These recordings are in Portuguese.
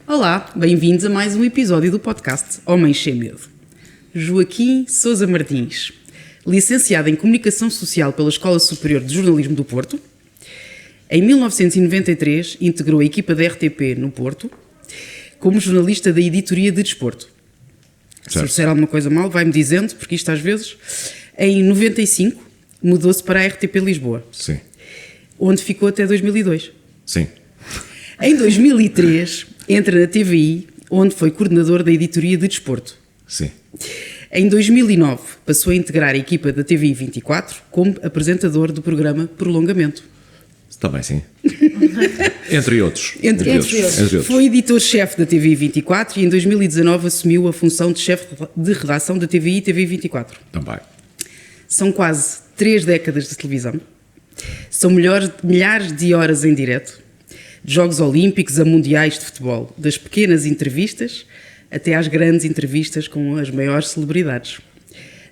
Olá, bem-vindos a mais um episódio do podcast Homens Sem Medo. Joaquim Sousa Martins, licenciado em Comunicação Social pela Escola Superior de Jornalismo do Porto. Em 1993, integrou a equipa da RTP no Porto como jornalista da editoria de desporto. Certo. Se eu disser alguma coisa mal, vai-me dizendo, porque isto às vezes... Em 95, mudou-se para a RTP Lisboa. Sim. Onde ficou até 2002. Sim. Em 2003, entra na TVI, onde foi coordenador da editoria de desporto. Sim. Em 2009, passou a integrar a equipa da TVI 24 como apresentador do programa Prolongamento. Também sim. Entre outros. Entre outros. Foi editor-chefe da TVI 24 e em 2019 assumiu a função de chefe de redação da TVI e TVI 24. Também. São quase 3 décadas de televisão. São milhares de horas em direto. De Jogos Olímpicos a Mundiais de Futebol. Das pequenas entrevistas até às grandes entrevistas com as maiores celebridades.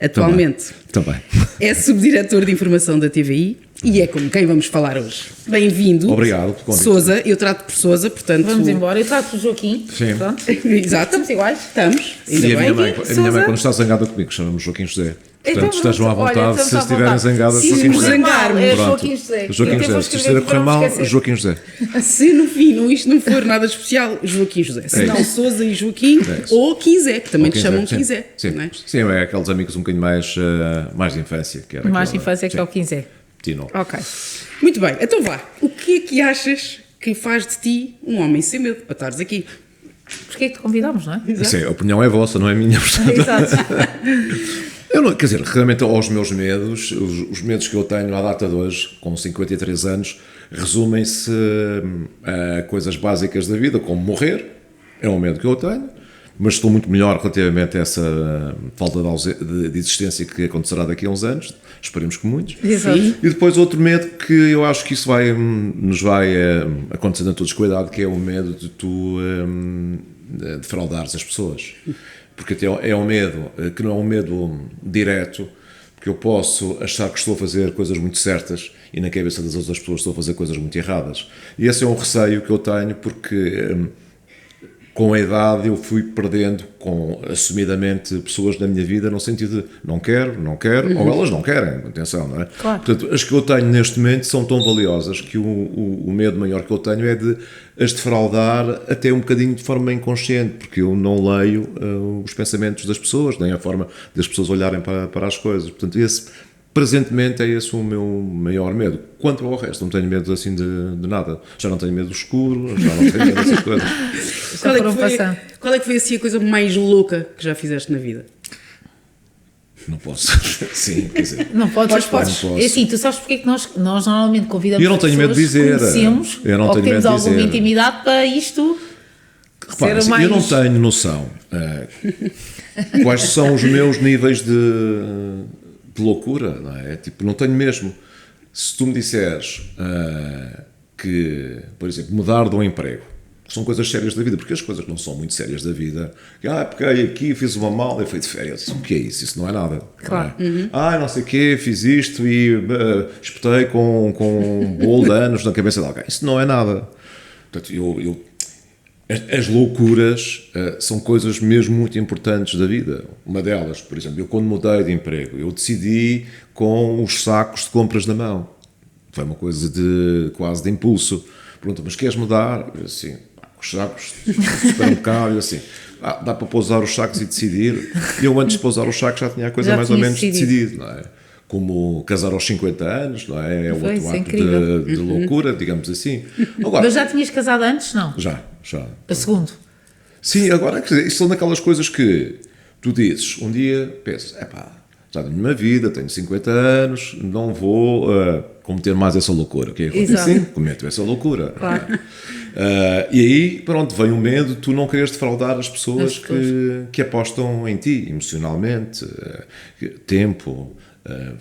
Atualmente Também. É subdiretor de informação da TVI e é com quem vamos falar hoje. Bem-vindo. Obrigado por convite. Sousa, eu trato por Sousa, portanto... Vamos embora, eu trato por Joaquim. Sim. Pronto. Exato. Estamos iguais. Estamos. E a minha mãe, quando está zangada comigo, chama-me Joaquim José. Portanto, Então, estejam à vontade, olha, se estiverem zangadas, Sim, Joaquim se José. zangarmos. É Pronto. Joaquim José. Joaquim José. Se estiver a correr mal, Joaquim José. Se no fim isto não for nada especial, Joaquim José. Se não, Sousa e Joaquim, ou Quinzé, que também te chamam Quinzé. Sim, não é? sim, é aqueles amigos um bocadinho mais de infância. Que era Mais de infância que é o Quinzé. Tino. Ok. Muito bem, então vá. O que é que achas que faz de ti um homem sem medo para estares aqui? Porquê é que te convidámos, não é? Sim, a opinião é vossa, não é minha. Portanto. Exato. Eu não, quer dizer, realmente aos meus medos, os medos que eu tenho à data de hoje, com 53 anos, resumem-se a coisas básicas da vida, como morrer, é um medo que eu tenho, mas estou muito melhor relativamente a essa falta de existência que acontecerá daqui a uns anos, esperemos que muitos. Exato. Sim. E depois outro medo que eu acho que isso nos vai acontecendo a todos com a idade, que é o medo de tu defraudares as pessoas. Porque até é um medo que não é um medo direto, porque eu posso achar que estou a fazer coisas muito certas e na cabeça das outras pessoas estou a fazer coisas muito erradas. E esse é um receio que eu tenho, porque com a idade eu fui perdendo assumidamente pessoas na minha vida no sentido de não quero, ou elas não querem, atenção, não é? Claro. Portanto, as que eu tenho neste momento são tão valiosas que o medo maior que eu tenho é de as defraudar até um bocadinho de forma inconsciente, porque eu não leio os pensamentos das pessoas, nem a forma das pessoas olharem para as coisas. Portanto, presentemente é esse o meu maior medo. Quanto ao resto, não tenho medo assim de nada. Já não tenho medo do escuro, já não tenho medo dessas coisas. Qual é que foi assim a coisa mais louca que já fizeste na vida? Não posso. Sim, quer dizer. Não podes. Não posso. É assim, tu sabes porque é que nós normalmente convidamos Eu não tenho medo de dizer. Que conhecemos, Eu não ou que tenho temos medo de alguma dizer. intimidade para isto Repara, ser mais... eu não tenho noção quais são os meus níveis de loucura, não é? Tipo, não tenho mesmo. Se tu me disseres que, por exemplo, mudar de um emprego, são coisas sérias da vida, porque as coisas que não são muito sérias da vida, peguei aqui, fiz uma mala e fui de férias. O que é isso? Isso não é nada. Claro. Não é? Não sei o quê, fiz isto e espetei com um bolo de anos na cabeça de alguém. Isso não é nada. Portanto, as loucuras são coisas mesmo muito importantes da vida. Uma delas, por exemplo, eu quando mudei de emprego, eu decidi com os sacos de compras na mão. Foi uma coisa quase de impulso. Pergunta, mas queres mudar? Eu assim, os sacos, supermercado, assim, dá para pousar os sacos e decidir. E eu antes de pousar os sacos já tinha a coisa mais ou menos decidida, não é? Como casar aos 50 anos, não é? É outro ato de loucura, digamos assim. Agora, Mas já tinhas casado antes, não? Já. A segundo? Sim, agora, quer dizer, isso são daquelas coisas que tu dizes, um dia pensas, já tenho uma vida, tenho 50 anos, não vou cometer mais essa loucura. O que é que acontece? Sim, cometo essa loucura. Claro. E aí, pronto, vem o medo de tu não quereres defraudar as pessoas que apostam em ti, emocionalmente, tempo,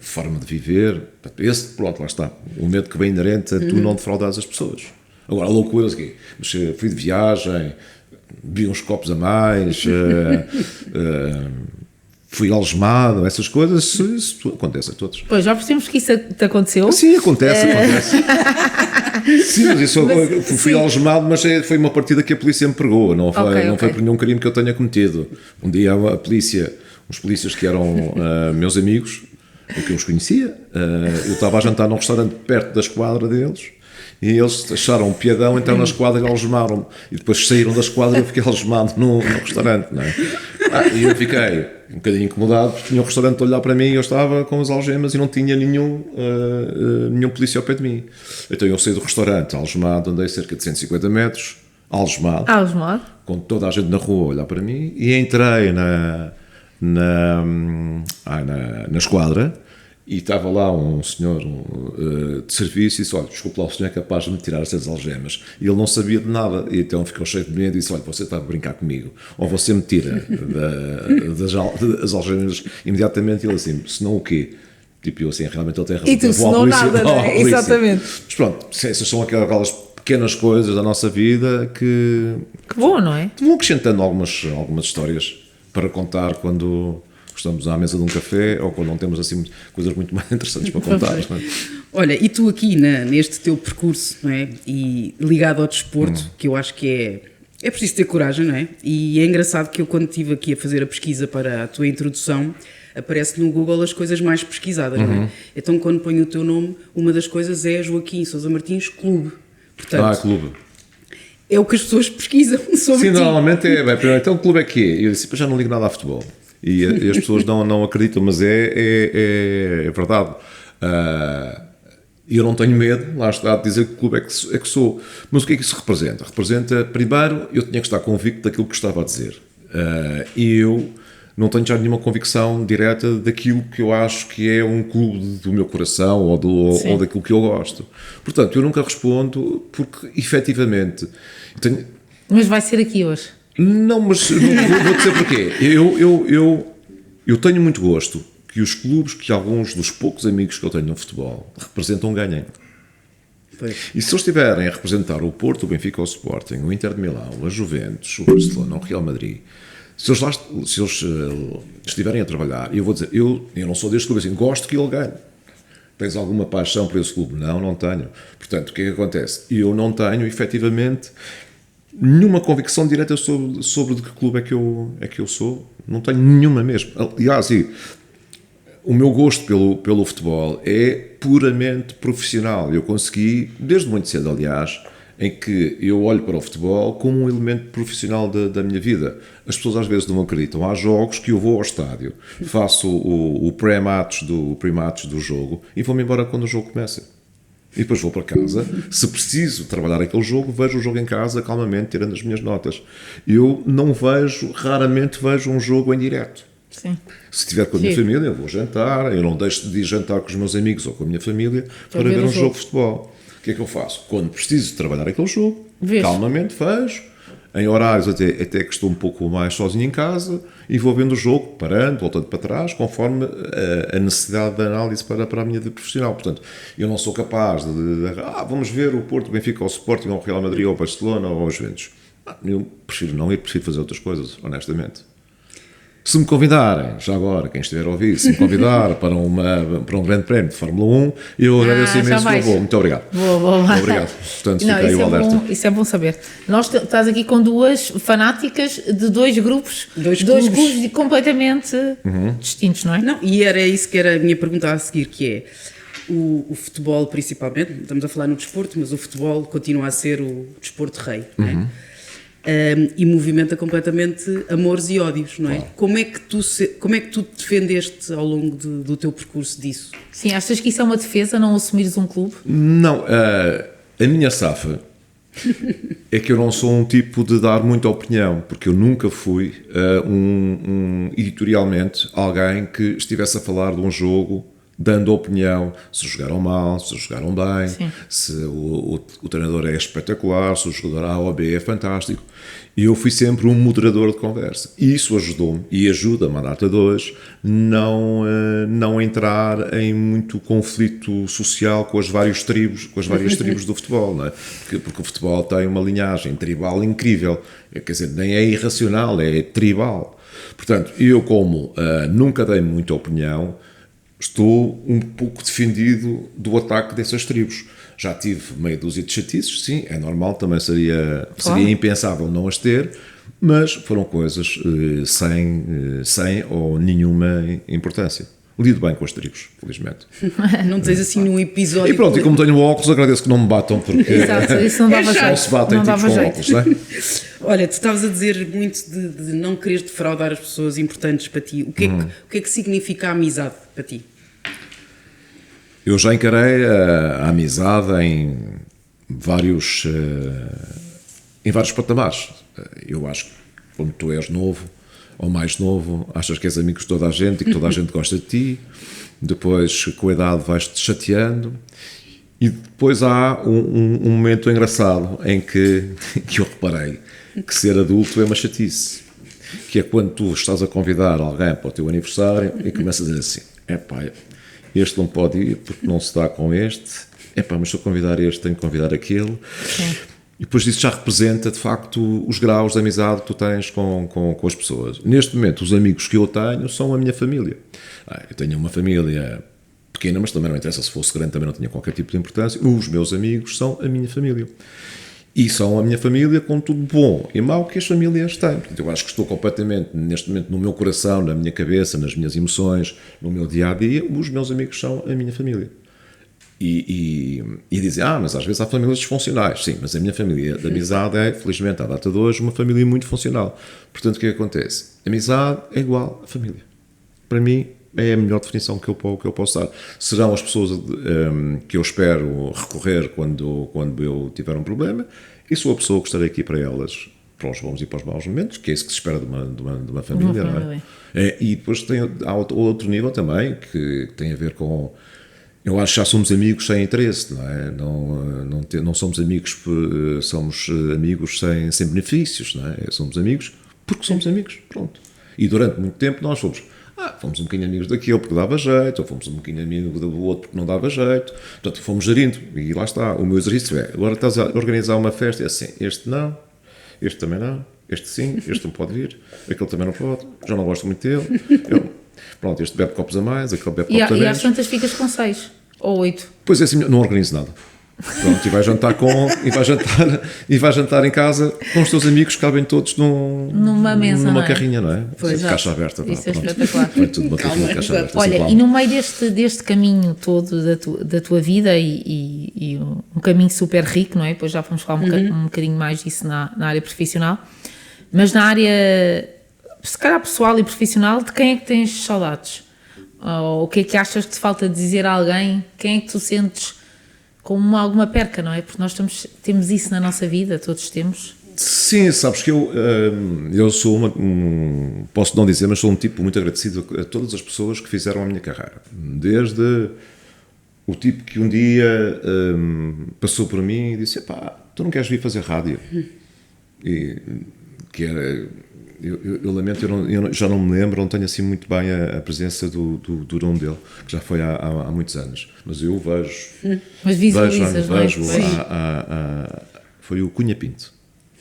forma de viver. Esse, pronto, lá está. O medo que vem inerente a tu não defraudares as pessoas. Agora, loucuras aqui. Mas fui de viagem, bebi uns copos a mais, fui algemado, essas coisas, isso acontece a todos. Pois, já percebemos que isso te aconteceu. Sim, acontece. Sim, mas isso fui algemado, mas foi uma partida que a polícia me pegou, não foi por nenhum crime que eu tenha cometido. Um dia a polícia, uns polícias que eram meus amigos, que eu os conhecia, eu estava a jantar num restaurante perto da esquadra deles, e eles acharam um piadão, entraram na esquadra e algemaram-me. E depois saíram da esquadra e eu fiquei algemado no restaurante. Não é? E eu fiquei um bocadinho incomodado, porque tinha um restaurante a olhar para mim e eu estava com as algemas e não tinha nenhum polícia ao pé de mim. Então eu saí do restaurante algemado, andei cerca de 150 metros, algemado, com toda a gente na rua a olhar para mim, e entrei na esquadra. E estava lá um senhor de serviço e disse: olha, desculpe lá, o senhor é capaz de me tirar essas algemas. E ele não sabia de nada, e então ficou cheio de medo e disse: olha, você está a brincar comigo, ou você me tira das algemas imediatamente. E ele assim: se não o quê? Tipo, eu assim, realmente ele tem razão. E tu, se não nada, não é? Exatamente. Mas pronto, essas são aquelas pequenas coisas da nossa vida que bom, não é? vão acrescentando algumas histórias para contar quando estamos à mesa de um café ou quando não temos assim coisas muito mais interessantes para contar. Não é? Olha, e tu aqui neste teu percurso, não é? E ligado ao desporto, que eu acho que é preciso ter coragem, não é? E é engraçado que eu, quando estive aqui a fazer a pesquisa para a tua introdução, aparece no Google as coisas mais pesquisadas, não é? Então, quando ponho o teu nome, uma das coisas é Joaquim Sousa Martins Clube. Portanto, clube. É o que as pessoas pesquisam sobre Sim, ti. normalmente é. Bem, primeiro, então o clube é que é? Eu disse: já não ligo nada a futebol. E as pessoas não acreditam, mas é verdade. Eu não tenho medo, lá está, de dizer que clube é que sou. Mas o que é que isso representa? Representa, primeiro, eu tinha que estar convicto daquilo que estava a dizer. E eu não tenho já nenhuma convicção direta daquilo que eu acho que é um clube do meu coração ou daquilo que eu gosto. Portanto, eu nunca respondo porque, efetivamente... Mas vai ser aqui hoje. Não, mas vou dizer porquê. Eu tenho muito gosto que os clubes, que alguns dos poucos amigos que eu tenho no futebol representam, ganhem. Pois. E se eles estiverem a representar o Porto, o Benfica, o Sporting, o Inter de Milão, a Juventus, o Barcelona, o Real Madrid, se eles estiverem a trabalhar, eu vou dizer, eu não sou deste clube assim, gosto que ele ganhe. Tens alguma paixão por esse clube? Não tenho. Portanto, o que é que acontece? Eu não tenho, efetivamente, nenhuma convicção direta sobre de que clube é que eu sou. Não tenho nenhuma mesmo. Aliás, o meu gosto pelo futebol é puramente profissional. Eu consegui, desde muito cedo, aliás, em que eu olho para o futebol como um elemento profissional da minha vida. As pessoas às vezes não acreditam. Há jogos que eu vou ao estádio, faço o pré-match do jogo e vou-me embora quando o jogo começa. E depois vou para casa, se preciso trabalhar aquele jogo, vejo o jogo em casa calmamente, tirando as minhas notas. Eu raramente vejo um jogo em direto. Sim. Se estiver com a minha família, eu vou jantar, eu não deixo de ir jantar com os meus amigos ou com a minha família para ver um jogo de futebol. O que é que eu faço? Quando preciso trabalhar aquele jogo, calmamente vejo, em horários até que estou um pouco mais sozinho em casa, e vou vendo o jogo, parando, voltando para trás, conforme a necessidade de análise para a minha vida profissional. Portanto, eu não sou capaz vamos ver o Porto, o Benfica, o Sporting, ou o Real Madrid, ou o Barcelona, ou os Juventus. Eu prefiro não ir, prefiro fazer outras coisas, honestamente. Se me convidarem, já agora, quem estiver a ouvir, se me convidar para um grande prémio de Fórmula 1, eu agradeço imenso que eu vou. Muito obrigado. Vou. Obrigado. Portanto, fica aí o alerta. Isso é bom saber. Estás aqui com duas fanáticas de dois grupos, dois clubes completamente distintos, não é? Não, e era isso que era a minha pergunta a seguir, que é o futebol principalmente, estamos a falar no desporto, mas o futebol continua a ser o desporto rei, não é? E movimenta completamente amores e ódios, não é? Claro. Como é que tu te defendeste ao longo do teu percurso disso? Sim, achas que isso é uma defesa, não assumires um clube? Não, a minha safa é que eu não sou um tipo de dar muita opinião, porque eu nunca fui editorialmente alguém que estivesse a falar de um jogo dando opinião, se jogaram mal, se jogaram bem, se o treinador é espetacular, se o jogador A ou B é fantástico. E eu fui sempre um moderador de conversa. E isso ajudou-me, e ajuda-me a data de hoje, não entrar em muito conflito social com as várias tribos do futebol, não é? Porque o futebol tem uma linhagem tribal incrível. Quer dizer, nem é irracional, é tribal. Portanto, eu como nunca dei muita opinião, estou um pouco defendido do ataque dessas tribos. Já tive meia dúzia de chatices, sim, é normal, também seria Claro. impensável não as ter, mas foram coisas sem ou nenhuma importância. Lido bem com os trigos, felizmente. Não tens assim num episódio. E pronto, e como tenho óculos, agradeço que não me batam, porque Exato, isso não dava não jeito. se batem Não tipos dava com jeito. óculos, não é? Olha, tu estavas a dizer muito de não quereres defraudar as pessoas importantes para ti. O que é que significa a amizade para ti? Eu já encarei a amizade em vários patamares. Eu acho que quando tu és novo ou mais novo, achas que és amigo de toda a gente e que toda a gente gosta de ti. Depois, com a idade, vais-te chateando. E depois há um momento engraçado em que eu reparei que ser adulto é uma chatice. Que é quando tu estás a convidar alguém para o teu aniversário e começas a dizer assim: epá, este não pode ir porque não se dá com este. Epá, mas se eu convidar este, tenho que convidar aquele. Sim. E depois isso já representa, de facto, os graus de amizade que tu tens com as pessoas. Neste momento, os amigos que eu tenho são a minha família. Eu tenho uma família pequena, mas também não interessa, se fosse grande também não tinha qualquer tipo de importância. Os meus amigos são a minha família. E são a minha família com tudo bom e mau que as famílias têm. Portanto, eu acho que estou completamente, neste momento, no meu coração, na minha cabeça, nas minhas emoções, no meu dia-a-dia, os meus amigos são a minha família. E dizem, mas às vezes há famílias disfuncionais. Sim, mas a minha família de amizade é, felizmente, à data de hoje, uma família muito funcional. Portanto, o que é que acontece? Amizade é igual a família. Para mim, é a melhor definição que eu posso dar. Serão as pessoas que eu espero recorrer quando eu tiver um problema, e sou a pessoa que estarei aqui para elas, para os bons e para os maus momentos, que é isso que se espera de uma família. Não é? E depois há outro nível também, que tem a ver com... Eu acho que já somos amigos sem interesse, não é? Não somos amigos, somos amigos sem benefícios, não é? Somos amigos porque somos amigos, pronto. E durante muito tempo nós fomos um bocadinho amigos daquele porque dava jeito, ou fomos um bocadinho amigos do outro porque não dava jeito. Portanto, fomos gerindo. E lá está, o meu exercício é, agora estás a organizar uma festa, é assim, este não, este também não, este sim, este não pode vir, aquele também não pode, já não gosto muito dele. Pronto, este bebe copos a mais, aquele bebe copos a menos. E às tantas ficas com 6 ou 8. Pois é, assim, não organizo nada. Pronto, e vai jantar em casa com os teus amigos que cabem todos numa mesa, numa não é? carrinha, não é? Pois, caixa aberta. Isso é pronto. espetacular. Foi tudo uma caixa aberta. Olha, e no meio deste caminho todo da tua vida e um caminho super rico, não é? Depois já vamos falar um bocadinho mais disso na área profissional, mas na área, se calhar pessoal e profissional, de quem é que tens saudades? Ou o que é que achas que te falta dizer a alguém? Quem é que tu sentes como alguma perca, não é? Porque nós temos isso na nossa vida, todos temos. Sim, sabes que eu sou posso não dizer, mas sou um tipo muito agradecido a todas as pessoas que fizeram a minha carreira. Desde o tipo que um dia passou por mim e disse, tu não queres vir fazer rádio? E que era... Eu lamento, eu já não me lembro, não tenho assim muito bem a presença do dono dele, que já foi há muitos anos. Mas eu vejo... Mas visualizas, não é? Vejo foi o Cunha Pinto.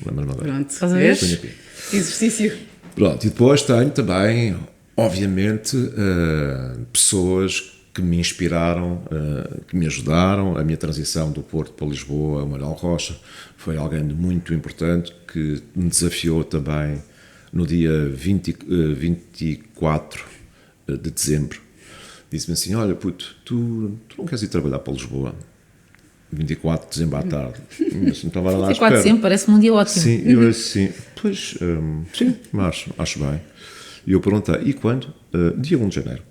Lembro-me agora. Pronto, Estás a ver? Cunha Pinto. Exercício. Pronto, e depois tenho também, obviamente, pessoas que me inspiraram, que me ajudaram. A minha transição do Porto para Lisboa, o Manuel Rocha, foi alguém muito importante que me desafiou também no dia 24 de dezembro. Disse-me assim, olha puto, tu não queres ir trabalhar para Lisboa? 24 de dezembro à tarde. Assim, estava lá 24 de dezembro, parece-me um dia ótimo. Sim, eu assim, pois, sim, mas acho bem. E eu perguntei, e quando? Dia 1 de janeiro.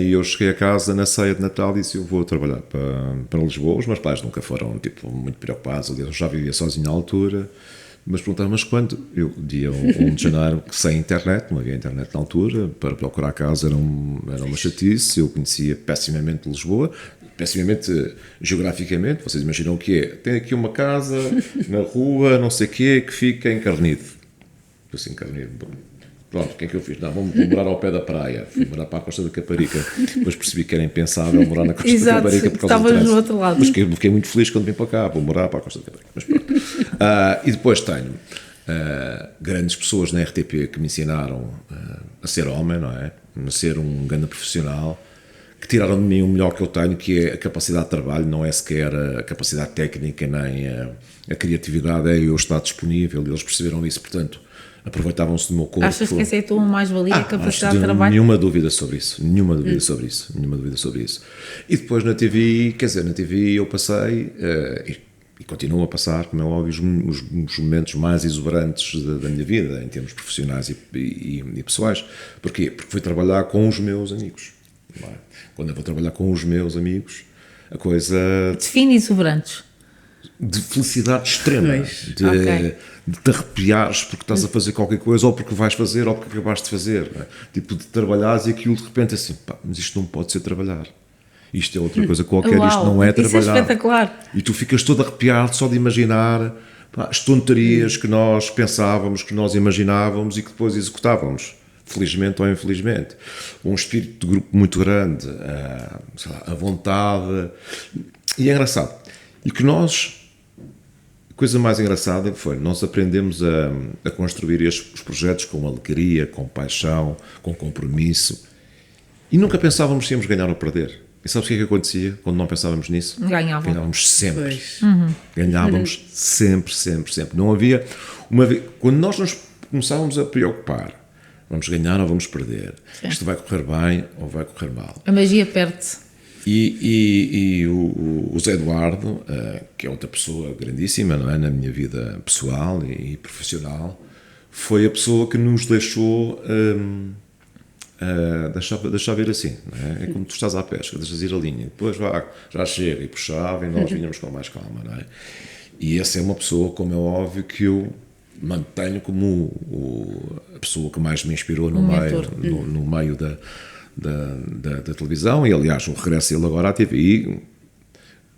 E eu cheguei a casa na ceia de Natal e disse, eu vou trabalhar para Lisboa. Os meus pais nunca foram muito preocupados, eu já vivia sozinho na altura. Mas perguntaram, mas quando? Eu, dia 1 de janeiro, sem internet, não havia internet na altura, para procurar casa era uma chatice, eu conhecia pessimamente Lisboa, pessimamente geograficamente, vocês imaginam o que é? Tem aqui uma casa na rua, não sei o quê, que fica em Carnide. Eu assim, Carnide, pronto, o que é que eu fiz? Não, vou morar ao pé da praia, fui morar para a Costa da Caparica, depois percebi que era impensável morar na Costa da Caparica por causa do trânsito. Do outro lado. Mas fiquei muito feliz quando vim para cá, vou morar para a Costa da Caparica. Mas pronto. E depois tenho grandes pessoas na RTP que me ensinaram a ser homem, não é? A ser um grande profissional, que tiraram de mim o melhor que eu tenho, que é a capacidade de trabalho, não é sequer a capacidade técnica, nem a criatividade, é eu estar disponível, e eles perceberam isso, portanto, aproveitavam-se do meu corpo. Achas que essa é a tua mais-valia, a capacidade de trabalho? Nenhuma dúvida sobre isso, nenhuma dúvida sobre isso. E depois na TV, na TV eu passei, e continuo a passar, como é óbvio, os momentos mais exuberantes da minha vida, em termos profissionais e pessoais. Porquê? Porque fui trabalhar com os meus amigos. Não é? Quando eu vou trabalhar com os meus amigos, a coisa... Define exuberantes. De felicidade extrema, de te arrepiares porque estás a fazer qualquer coisa, ou porque vais fazer, ou porque acabaste de fazer. Não é? Tipo, de trabalhares e aquilo de repente assim, pá, mas isto não pode ser trabalhar. Isto é outra coisa qualquer, Uau, isto não é trabalhar. Isso é espetacular. E tu ficas todo arrepiado só de imaginar, pá, as tonterias que nós pensávamos, que nós imaginávamos e que depois executávamos. Felizmente ou infelizmente. Um espírito de grupo muito grande, a vontade. E é engraçado. E que a coisa mais engraçada foi, nós aprendemos a construir os projetos com alegria, com paixão, com compromisso. E nunca pensávamos se íamos ganhar ou perder. E sabes o que é que acontecia quando não pensávamos nisso? Ganhávamos sempre. Ganhávamos sempre. Não havia uma vez. Quando nós nos começávamos a preocupar, vamos ganhar ou vamos perder? Sim. Isto vai correr bem ou vai correr mal? A magia perde-se. E o Zé Eduardo, que é outra pessoa grandíssima, não é? Na minha vida pessoal e profissional, foi a pessoa que nos deixou deixar ver assim, não é? É como tu estás à pesca, deixas ir a linha, depois já chega e puxava e nós vinhamos com mais calma, não é? E essa é uma pessoa, como é óbvio, que eu mantenho como a pessoa que mais me inspirou no meio da televisão. E aliás o regresso dele agora à TVI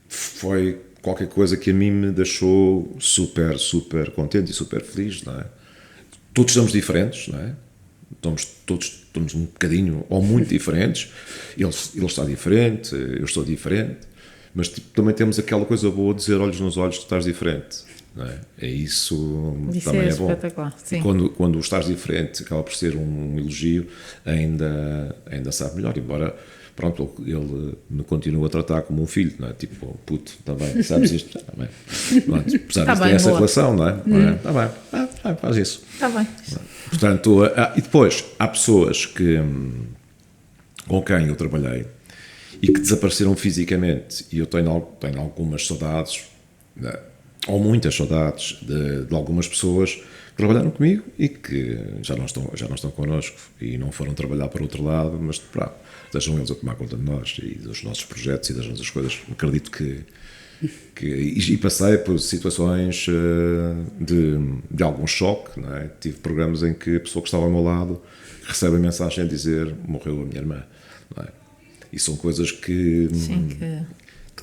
foi qualquer coisa que a mim me deixou super contente e super feliz, não é? Todos estamos diferentes, não é? Todos estamos um bocadinho ou muito diferentes. Ele está diferente, eu estou diferente, mas também temos aquela coisa boa de dizer olhos nos olhos, tu estás diferente, não é? Isso também é bom. Sim. Quando estás diferente acaba por ser um elogio, ainda sabe melhor, embora pronto, ele me continua a tratar como um filho, não é? Tipo, puto, está bem, sabes isto? Está bem. Pronto, apesar de ter essa relação, não é? Está bem, faz isso. Está bem. Portanto, e depois há pessoas com quem eu trabalhei e que desapareceram fisicamente, e eu tenho algumas saudades, ou muitas saudades de algumas pessoas que trabalharam comigo e que já não estão connosco e não foram trabalhar para outro lado, mas deixam eles a tomar conta de nós e dos nossos projetos e das nossas coisas. Acredito e passei por situações de algum choque, não é? Tive programas em que a pessoa que estava ao meu lado recebe a mensagem a dizer morreu a minha irmã, não é? E são coisas que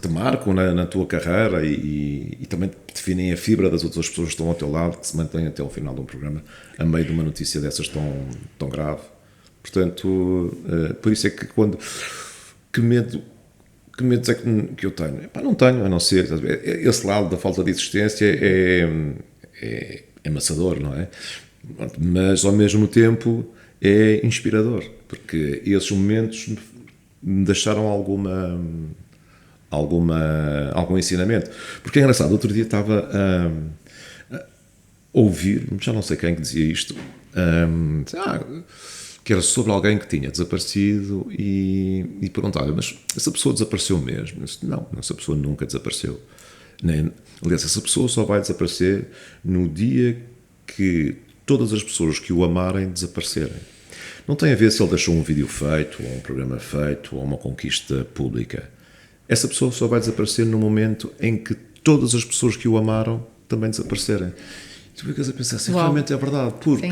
te marcam na tua carreira e também definem a fibra das outras pessoas que estão ao teu lado, que se mantêm até ao final de um programa a meio de uma notícia dessas tão grave. Portanto, por isso é que que medos é que eu tenho? Não tenho, a não ser esse lado da falta de existência é amassador, não é? Mas ao mesmo tempo é inspirador, porque esses momentos me deixaram algum ensinamento. Porque é engraçado, outro dia estava a ouvir, já não sei quem que dizia isto, que era sobre alguém que tinha desaparecido e perguntava, mas essa pessoa desapareceu mesmo? Eu disse, não, essa pessoa nunca desapareceu. Aliás, essa pessoa só vai desaparecer no dia que todas as pessoas que o amarem desaparecerem. Não tem a ver se ele deixou um vídeo feito, ou um programa feito, ou uma conquista pública. Essa pessoa só vai desaparecer no momento em que todas as pessoas que o amaram também desaparecerem. E tu ficas a pensar assim, realmente é verdade, porque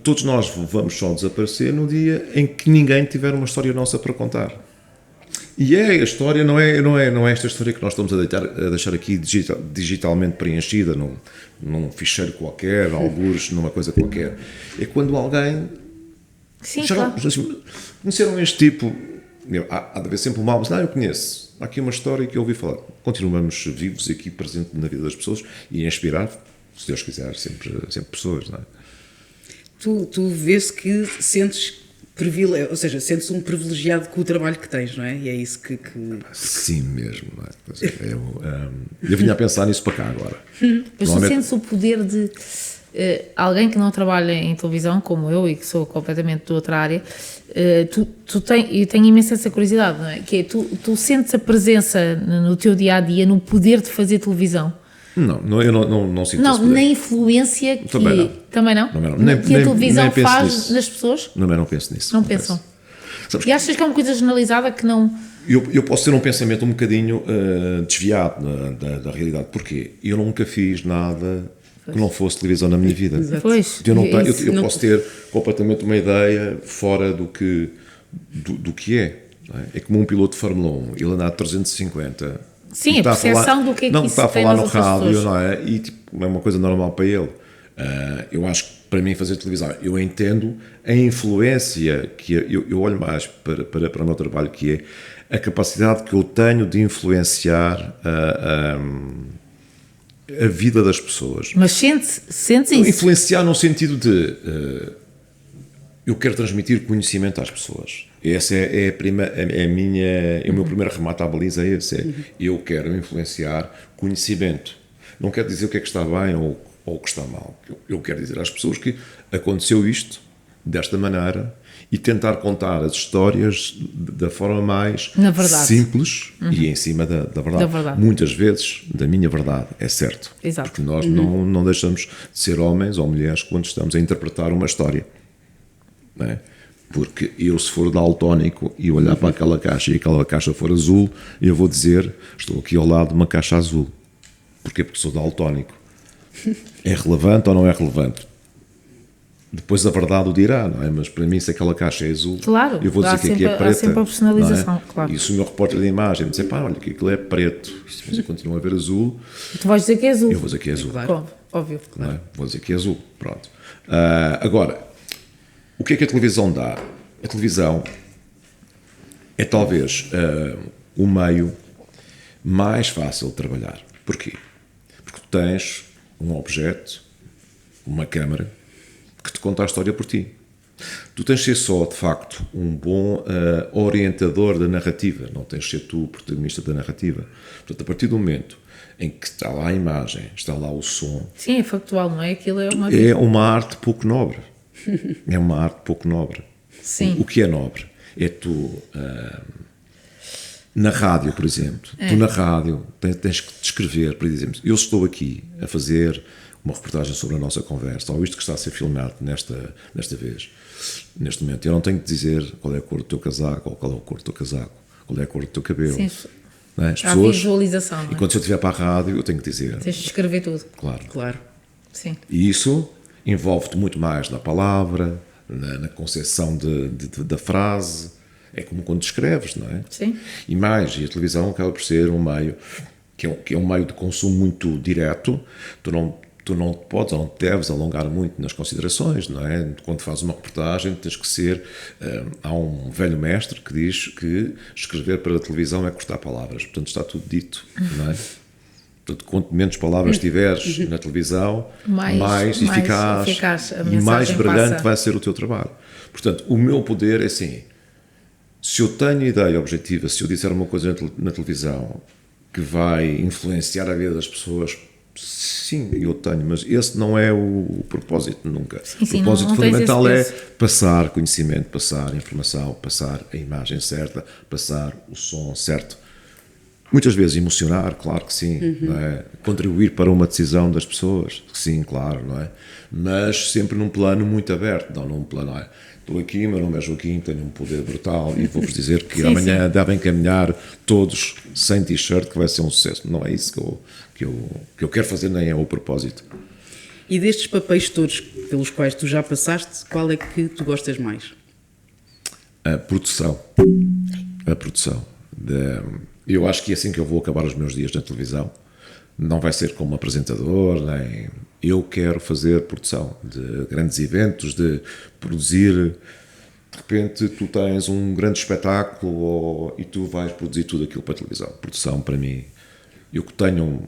todos nós vamos só desaparecer no dia em que ninguém tiver uma história nossa para contar. E a história não é esta história que nós estamos a deixar aqui digitalmente preenchida num ficheiro qualquer, algures numa coisa qualquer. É quando alguém... Sim, claro. Conheceram este tipo... Há de haver sempre um mal, mas eu conheço. Há aqui uma história que eu ouvi falar. Continuamos vivos aqui, presente na vida das pessoas e a inspirar, se Deus quiser, sempre pessoas, não é? Tu vês que sentes Ou seja, sentes um privilegiado com o trabalho que tens, não é? E é isso que... Sim mesmo. Não é? Eu vinha a pensar nisso para cá agora. Mas tu sentes o poder de alguém que não trabalha em televisão, como eu, e que sou completamente de outra área, eu tenho imensa essa curiosidade, não é? Que é, tu sentes a presença no teu dia-a-dia, no poder de fazer televisão? Não, eu não sinto Não, esse poder. na influência que... Também não. Também não? Também não. Que a televisão nem penso faz nisso. nas pessoas? Não penso nisso. Não pensam? Sabes, E achas que é uma coisa generalizada que não... eu posso ter um pensamento um bocadinho desviado da realidade. Porquê? Eu nunca fiz nada que não fosse televisão na minha vida. Exato. Pois, Eu posso ter completamente uma ideia fora do que é. Não é? É como um piloto de Fórmula 1, ele anda a 350. Sim, a percepção do que é que isso está a tem falar nas no outras rádio, pessoas. não é? E tipo, é uma coisa normal para ele. Eu acho que para mim fazer televisão, eu entendo a influência que eu olho mais para o meu trabalho, que é a capacidade que eu tenho de influenciar a vida das pessoas. Mas sentes isso? Influenciar no sentido de eu quero transmitir conhecimento às pessoas. Essa é o meu primeiro remate à baliza, é esse. Eu quero influenciar conhecimento. Não quero dizer o que é que está bem ou o que está mal. Eu quero dizer às pessoas que aconteceu isto, desta maneira, e tentar contar as histórias da forma mais simples e em cima da verdade. Muitas vezes, da minha verdade, é certo. Exato. Porque nós não deixamos de ser homens ou mulheres quando estamos a interpretar uma história. Não é? Porque eu, se for daltónico e olhar para aquela caixa e aquela caixa for azul, eu vou dizer, estou aqui ao lado de uma caixa azul. Porquê? Porque sou daltónico. É relevante ou não é relevante? Depois a verdade o dirá, não é? Mas para mim, se aquela caixa é azul, claro, eu vou dizer que aqui é preta. Há sempre a personalização, claro. E se o meu repórter de imagem me dizer, pá, olha que aquilo é preto, mas eu continuo a ver azul, tu vais dizer que é azul. eu vou dizer que é azul. Claro. Óbvio. Não é? Vou dizer que é azul, pronto. Agora, o que é que a televisão dá? A televisão é talvez o meio mais fácil de trabalhar. Porquê? Porque tu tens um objeto, uma câmara, que te conta a história por ti. Tu tens de ser só, de facto, um bom orientador da narrativa, não tens de ser tu o protagonista da narrativa. Portanto, a partir do momento em que está lá a imagem, está lá o som... Sim, é factual, não é? Aquilo é uma... É uma arte pouco nobre. É uma arte pouco nobre. Sim. O que é nobre? É tu... na rádio, por exemplo. Tu na rádio tens que descrever, por exemplo, eu estou aqui a fazer uma reportagem sobre a nossa conversa, ou isto que está a ser filmado nesta vez, neste momento. Eu não tenho que dizer qual é a cor do teu casaco, ou qual é a cor do teu casaco, qual é a cor do teu cabelo. Sim. Não é? As Há pessoas, visualização, não é? enquanto se eu estiver para a rádio, eu tenho que dizer. Tens de escrever tudo. Claro. Sim. E isso envolve-te muito mais na palavra, na concepção da frase. É como quando escreves, não é? Sim. E a televisão acaba por ser um meio que é um meio de consumo muito direto. Tu não podes ou não deves alongar muito nas considerações, não é? Quando fazes uma reportagem tens que ser... há um velho mestre que diz que escrever para a televisão é cortar palavras. Portanto, está tudo dito, não é? Portanto, quanto menos palavras tiveres na televisão, mais eficaz e mais brilhante vai ser o teu trabalho. Portanto, o meu poder é assim... Se eu tenho ideia objetiva, se eu disser uma coisa na televisão que vai influenciar a vida das pessoas, sim, eu tenho, mas esse não é o propósito nunca. Sim, o propósito não fundamental é tens esse passar conhecimento, passar informação, passar a imagem certa, passar o som certo. Muitas vezes emocionar, claro que sim, não é? Contribuir para uma decisão das pessoas, sim, claro, não é? Mas sempre num plano muito aberto, não num plano... Estou aqui, meu nome é Joaquim, tenho um poder brutal e vou-vos dizer que amanhã devem caminhar todos sem t-shirt, que vai ser um sucesso. Não é isso que eu quero fazer, nem é o propósito. E destes papéis todos pelos quais tu já passaste, qual é que tu gostas mais? A produção. Eu acho que é assim que eu vou acabar os meus dias na televisão. Não vai ser como apresentador, nem... Eu quero fazer produção de grandes eventos, de produzir... De repente, tu tens um grande espetáculo e tu vais produzir tudo aquilo para a televisão. Produção, para mim, eu que tenho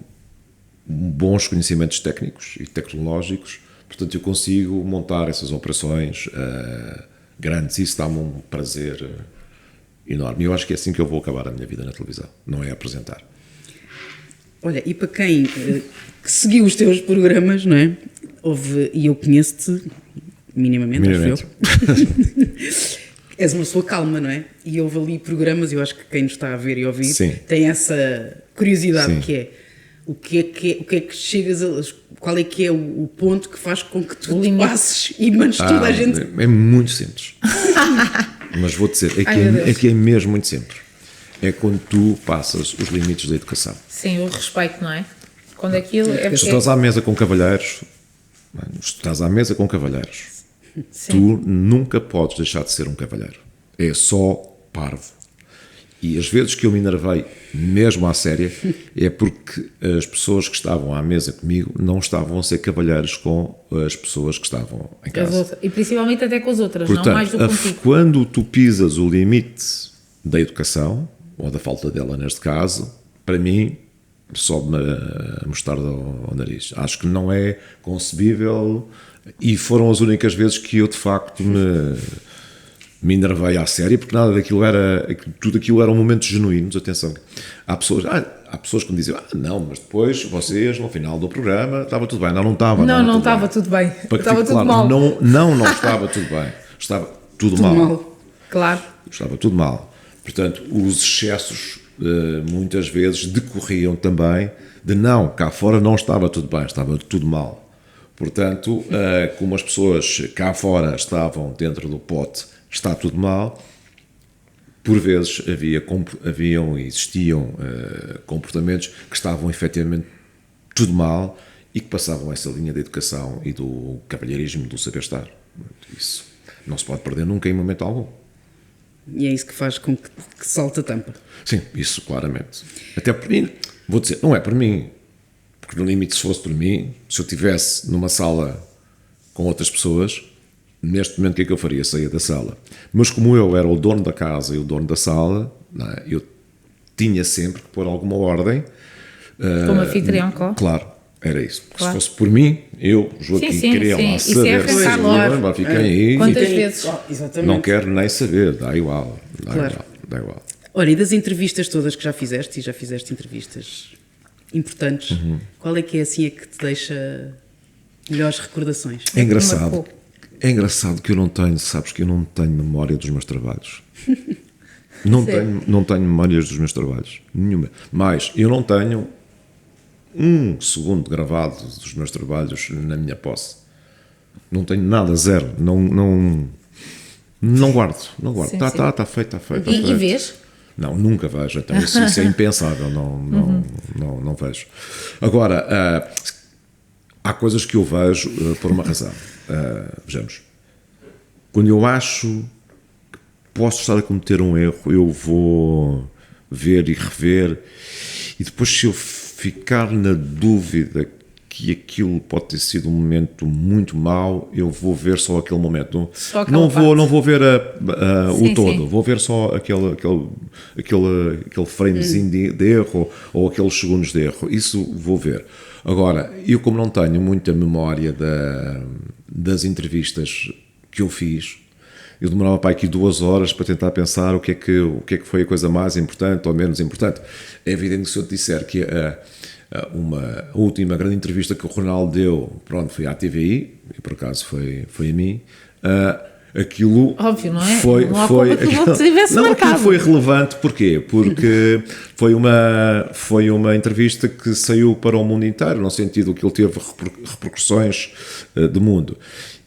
bons conhecimentos técnicos e tecnológicos, portanto, eu consigo montar essas operações grandes. Isso dá-me um prazer enorme. E eu acho que é assim que eu vou acabar a minha vida na televisão, não é apresentar. Olha, e para quem que seguiu os teus programas, não é? E eu conheço-te minimamente. Acho eu. És uma pessoa calma, não é? E houve ali programas, eu acho que quem nos está a ver e ouvir Sim. tem essa curiosidade. Sim. Que é o que é que chegas a... Qual é que é o ponto que faz com que tu te passes e mandes toda a gente... É muito simples. Mas vou dizer, é que é mesmo muito simples. É quando tu passas os limites da educação. Sim, o respeito, não é? Quando aquilo é... Se tu estás à mesa com cavalheiros, Sim. tu nunca podes deixar de ser um cavalheiro. É só parvo. E as vezes que eu me enervei mesmo à séria é porque as pessoas que estavam à mesa comigo não estavam a ser cavalheiros com as pessoas que estavam em casa. E principalmente até com as outras, Portanto, não mais do que contigo. quando tu pisas o limite da educação, ou da falta dela neste caso, para mim sobe-me a mostarda ao nariz. Acho que não é concebível e foram as únicas vezes que eu de facto me enervei à séria, porque nada daquilo tudo aquilo eram momentos genuínos. Atenção, há pessoas que me dizem, não, mas depois vocês no final do programa estava tudo bem. Não estava. Não estava tudo bem. Estava tudo mal. Não estava tudo bem. Estava tudo mal. Claro. Estava tudo mal. Portanto, os excessos muitas vezes decorriam também de cá fora não estava tudo bem, estava tudo mal. Portanto, como as pessoas cá fora estavam dentro do pote, está tudo mal, por vezes existiam comportamentos que estavam efetivamente tudo mal e que passavam essa linha da educação e do cavalheirismo, do saber estar. Isso não se pode perder nunca em momento algum. E é isso que faz com que salte a tampa. Sim, isso claramente. Até por mim, vou dizer, não é por mim, porque no limite se fosse por mim, se eu estivesse numa sala com outras pessoas, neste momento o que é que eu faria? Saía da sala. Mas como eu era o dono da casa e o dono da sala, não é? Eu tinha sempre que pôr alguma ordem. Como anfitrião, claro, era isso. Claro. Se fosse por mim, eu, Joaquim, queria lá saber. Fiquem aí. Quantas vezes? Exatamente. Não quero nem saber, dá igual. Dá igual. Olha, e das entrevistas todas que já fizeste, e já fizeste entrevistas importantes, qual é que é assim a que te deixa melhores recordações? É engraçado. É engraçado que eu não tenho, sabes que eu não tenho memória dos meus trabalhos. Não tenho memórias dos meus trabalhos. Nenhuma. Mas eu não tenho um segundo gravado dos meus trabalhos na minha posse. Não tenho nada, zero. Não guardo. Está feito. E vês? Não, nunca vejo. Então isso é impensável. Não vejo. Agora, há coisas que eu vejo por uma razão. Vejamos. Quando eu acho que posso estar a cometer um erro, eu vou ver e rever, e depois, se eu ficar na dúvida que aquilo pode ter sido um momento muito mau, eu vou ver só aquele momento. Não vou ver o todo, vou ver só aquele framezinho de erro ou aqueles segundos de erro. Isso vou ver. Agora, eu como não tenho muita memória das entrevistas que eu fiz, eu demorava para aqui 2 horas para tentar pensar o que é que foi a coisa mais importante ou menos importante. É evidente que se eu te disser que a última grande entrevista que o Ronaldo deu, pronto, foi à TVI, e por acaso foi a mim, aquilo óbvio, não é? Foi, não há como que não tivesse marcado. Aquilo foi relevante, porquê? Porque foi uma entrevista que saiu para o mundo inteiro, no sentido que ele teve repercussões do mundo.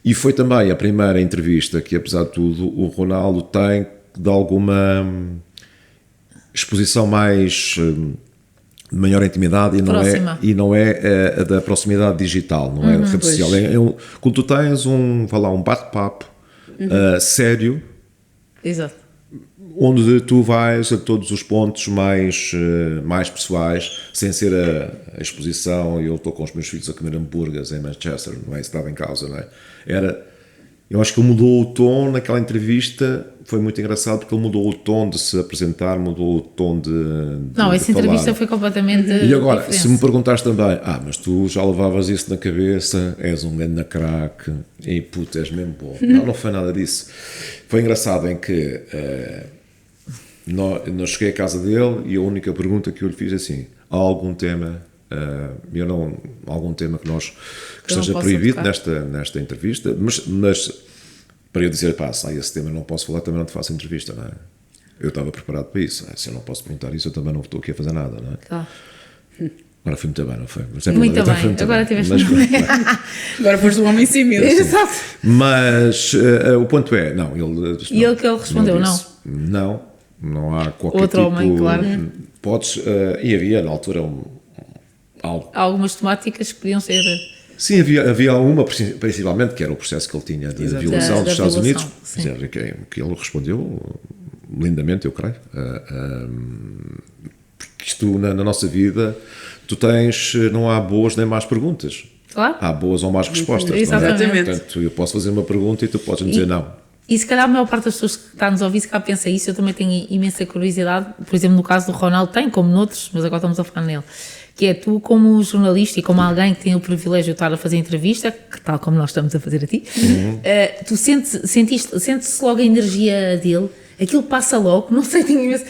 E foi também a primeira entrevista que, apesar de tudo, o Ronaldo tem de alguma exposição mais de maior intimidade e não é a da proximidade digital, não é a rede social. Quando tu tens um bate-papo sério, exato, onde tu vais a todos os pontos mais pessoais, sem ser a exposição. Eu estou com os meus filhos a comer hambúrgueres em Manchester, não é? Isso estava em causa, não é? Eu acho que ele mudou o tom naquela entrevista, foi muito engraçado porque ele mudou o tom de se apresentar, mudou o tom de Não, essa entrevista falar. foi completamente E agora, diferente. se me perguntares também, mas tu já levavas isso na cabeça, és um grande craque, e puto, és mesmo bom. Não foi nada disso. Foi engraçado em que eu cheguei à casa dele e a única pergunta que eu lhe fiz é assim, há algum tema, algum tema que esteja proibido nesta entrevista, mas para eu dizer, sai esse tema, não posso falar, também não te faço entrevista, não é? Eu estava preparado para isso. Se eu não posso perguntar isso, eu também não estou aqui a fazer nada, não é? Claro. Agora fui muito bem, não foi? Mas Muito bem, agora tiveste Agora foste um homem sem medo. Exato. Mas o ponto é, não, ele... E ele que ele respondeu, não há qualquer outro tipo... homem, claro. Podes... e havia, na altura, algo... Algumas temáticas que podiam ser... Sim, havia uma, principalmente, que era o processo que ele tinha de violação dos Estados Unidos. Que ele respondeu lindamente, eu creio. Porque isto, na nossa vida, não há boas nem más perguntas. Claro. Há boas ou más respostas. Exatamente. Não é? Portanto, eu posso fazer uma pergunta e tu podes me dizer não. E se calhar a maior parte das pessoas que está a nos ouvir, se calhar pensa isso, eu também tenho imensa curiosidade, por exemplo, no caso do Ronaldo tem, como noutros, mas agora estamos a falar nele, que é tu como jornalista e como alguém que tem o privilégio de estar a fazer entrevista, que tal como nós estamos a fazer a ti, tu sentes logo a energia dele, aquilo passa logo, não sei, tenho imenso...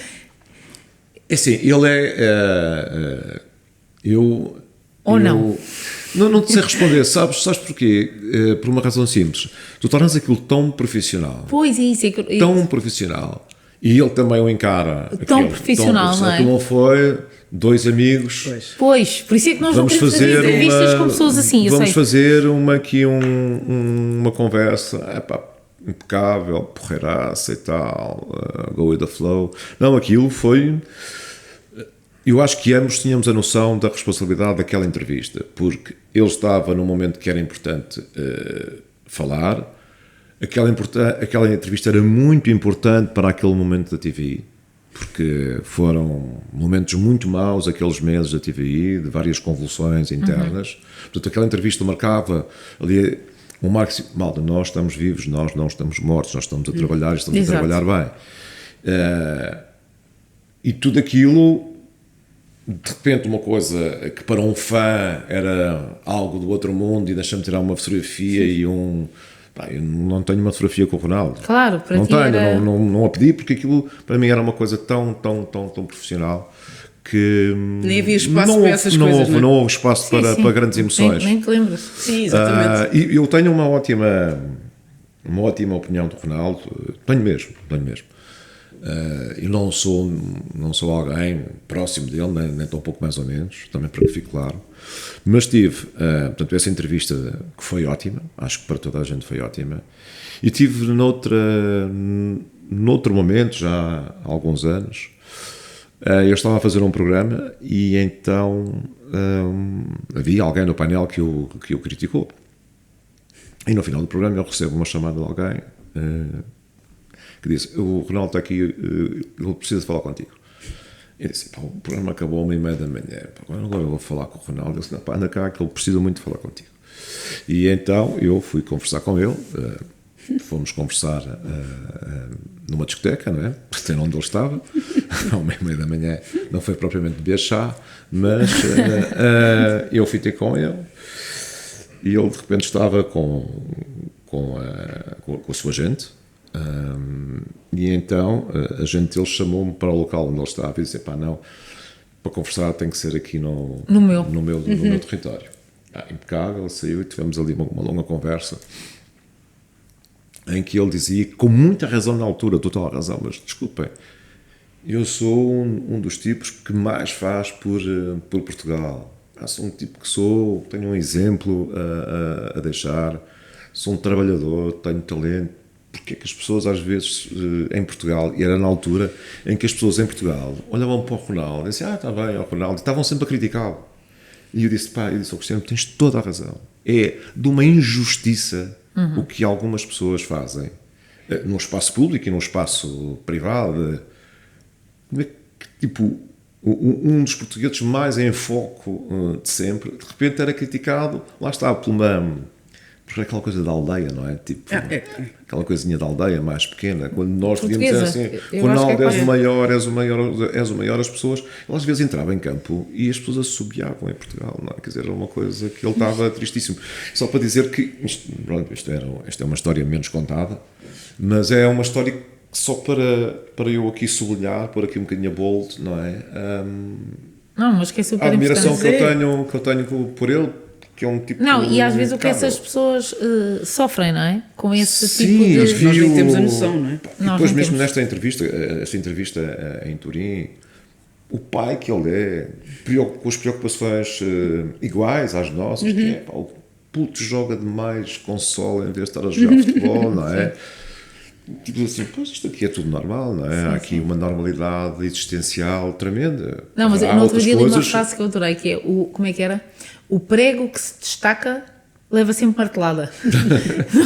É assim, ele é... não? Não te sei responder, sabes porquê? Por uma razão simples. Tu tornas aquilo tão profissional. Pois é isso. Tão profissional. E ele também o encara. Tão profissional, não é? Que não foi dois amigos. Pois, por isso é que nós vamos não queremos fazer entrevistas com pessoas assim, eu vamos sei. fazer uma conversa, impecável, porreiraça e tal, go with the flow. Não, aquilo foi... Eu acho que ambos tínhamos a noção da responsabilidade daquela entrevista, porque ele estava num momento que era importante falar, aquela entrevista era muito importante para aquele momento da TVI, porque foram momentos muito maus aqueles meses da TVI, de várias convulsões internas. Portanto, aquela entrevista marcava ali um máximo, malta, nós estamos vivos, nós não estamos mortos, nós estamos a trabalhar e estamos Exato. a trabalhar bem. E tudo aquilo... De repente, uma coisa que para um fã era algo do outro mundo e deixa-me tirar uma fotografia e eu não tenho uma fotografia com o Ronaldo. Claro, para não ti tenho, era... não a pedi porque aquilo para mim era uma coisa tão profissional que nem havia espaço para essas coisas. Não houve espaço para grandes emoções. Nem te lembras. Sim, exatamente. E eu tenho uma ótima opinião do Ronaldo, tenho mesmo. Eu não sou alguém próximo dele, nem tão pouco mais ou menos, também para que fique claro. Mas tive, portanto, essa entrevista que foi ótima, acho que para toda a gente foi ótima, e tive noutro momento, já há alguns anos, eu estava a fazer um programa e então havia alguém no painel que o criticou. E no final do programa eu recebo uma chamada de alguém que disse, o Ronaldo está aqui, ele precisa de falar contigo. E disse, o programa acabou 1h30 da manhã, agora eu vou falar com o Ronaldo. Ele disse, anda cá que ele precisa muito de falar contigo. E então eu fui conversar com ele, fomos conversar numa discoteca, não é? Porque era onde ele estava, à 1h30 da manhã, não foi propriamente beber chá, mas eu fui ter com ele e ele de repente estava com a sua gente. E então a gente dele chamou-me para o local onde ele estava e disse, não, para conversar tem que ser aqui no meu território. Impecável, saiu e tivemos ali uma longa conversa em que ele dizia, com muita razão na altura, total razão, mas desculpem, eu sou um dos tipos que mais faz por Portugal. Sou um tipo que tenho um exemplo a deixar, sou um trabalhador, tenho talento. Porque é que as pessoas às vezes em Portugal, e era na altura em que as pessoas em Portugal olhavam para o Ronaldo e diziam, está bem, o Ronaldo, e estavam sempre a criticá-lo. E eu disse, Cristiano, tens toda a razão. É de uma injustiça o que algumas pessoas fazem num espaço público e num espaço privado. Tipo, um dos portugueses mais em foco de sempre, de repente era criticado, lá está, por Porque é aquela coisa da aldeia, não é? Tipo, É. aquela coisinha da aldeia mais pequena. Quando nós podíamos dizer Portuguesa. assim, Eu quando acho que Ronaldo é és o maior, és o maior, as pessoas, ele às vezes entrava em campo e as pessoas assobiavam em Portugal, não é? Quer dizer, era uma coisa que ele estava tristíssimo. Só para dizer que, isto é uma história menos contada, mas é uma história só para eu aqui sublinhar, pôr aqui um bocadinho a bold, não é? Não, mas que é super A admiração importante. que eu tenho por ele, que é um tipo. Não, e às vezes o que impecável. essas pessoas sofrem, não é? Com esse Sim, tipo de. mas Nós nem vi temos a noção, não é? E Nós depois não mesmo temos. nesta entrevista em Turim, o pai que ele é, com as preocupações iguais às nossas, que é, pá, o puto joga demais console em vez de estar a jogar futebol, não é? Tipo assim, pois isto aqui é tudo normal, não é? Há aqui uma normalidade existencial tremenda. Não, mas Há no outro outras dia li uma coisas- frase que eu adorei, que é como é que era? O prego que se destaca leva sempre martelada.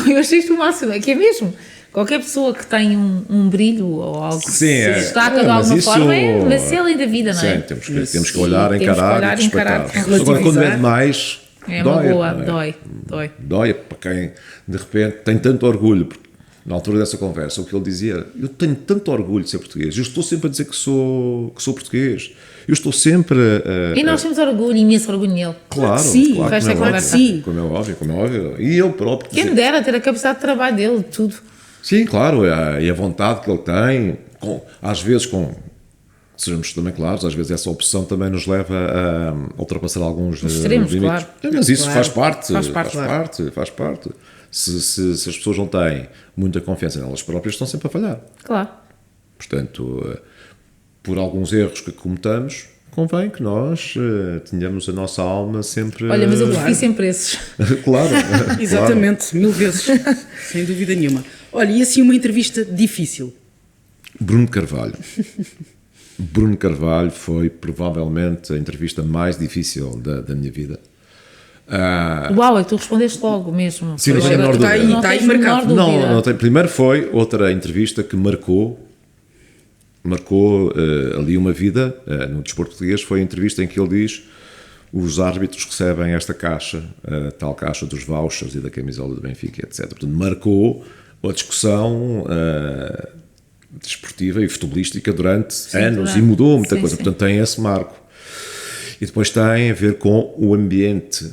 Eu achei isto o máximo, é que é mesmo. Qualquer pessoa que tem um brilho ou algo que Sim, se destaca de mas alguma isso- forma, vai ser além da vida, não é? Sim, temos que olhar, Temos que encarar olhar, e respeitar. encarar, Agora, quando é relativizar. demais, É uma dói, boa, não é? dói. Dói para quem de repente tem tanto orgulho, porque na altura dessa conversa o que ele dizia, eu tenho tanto orgulho de ser português, eu estou sempre a dizer que sou português, eu estou sempre E nós temos orgulho, imenso orgulho nele. claro, Sim, claro, faz esta como é conversa. óbvio, Sim. como é óbvio, e ele próprio Quem dizer- me dera ter a capacidade de trabalho dele, tudo. sim, claro, e a vontade que ele tem, às vezes sejamos também claros, às vezes essa opção também nos leva a ultrapassar alguns extremos, limites. claro. Mas isso Claro. faz parte. Faz parte. Se as pessoas não têm muita confiança nelas próprias, estão sempre a falhar. Claro. Portanto, por alguns erros que cometamos, convém que nós tenhamos a nossa alma sempre... Olha, mas eu prefiro sempre esses. Claro. Exatamente, 1000 vezes, sem dúvida nenhuma. Olha, e assim uma entrevista difícil? Bruno Carvalho. Bruno Carvalho foi provavelmente a entrevista mais difícil da minha vida. Uau, é que tu respondeste logo mesmo. Sim, não Pois, tenho a menor está aí, dúvida. está aí tens a menor marcado. dúvida. Não tem. Primeiro foi outra entrevista que marcou ali uma vida no desporto português. Foi a entrevista em que ele diz: os árbitros recebem esta caixa, a tal caixa dos vouchers e da camisola do Benfica, etc. Portanto, marcou a discussão desportiva e futebolística durante anos durante. e mudou muita Sim, coisa. sim. Portanto, tem esse marco. E depois tem a ver com o ambiente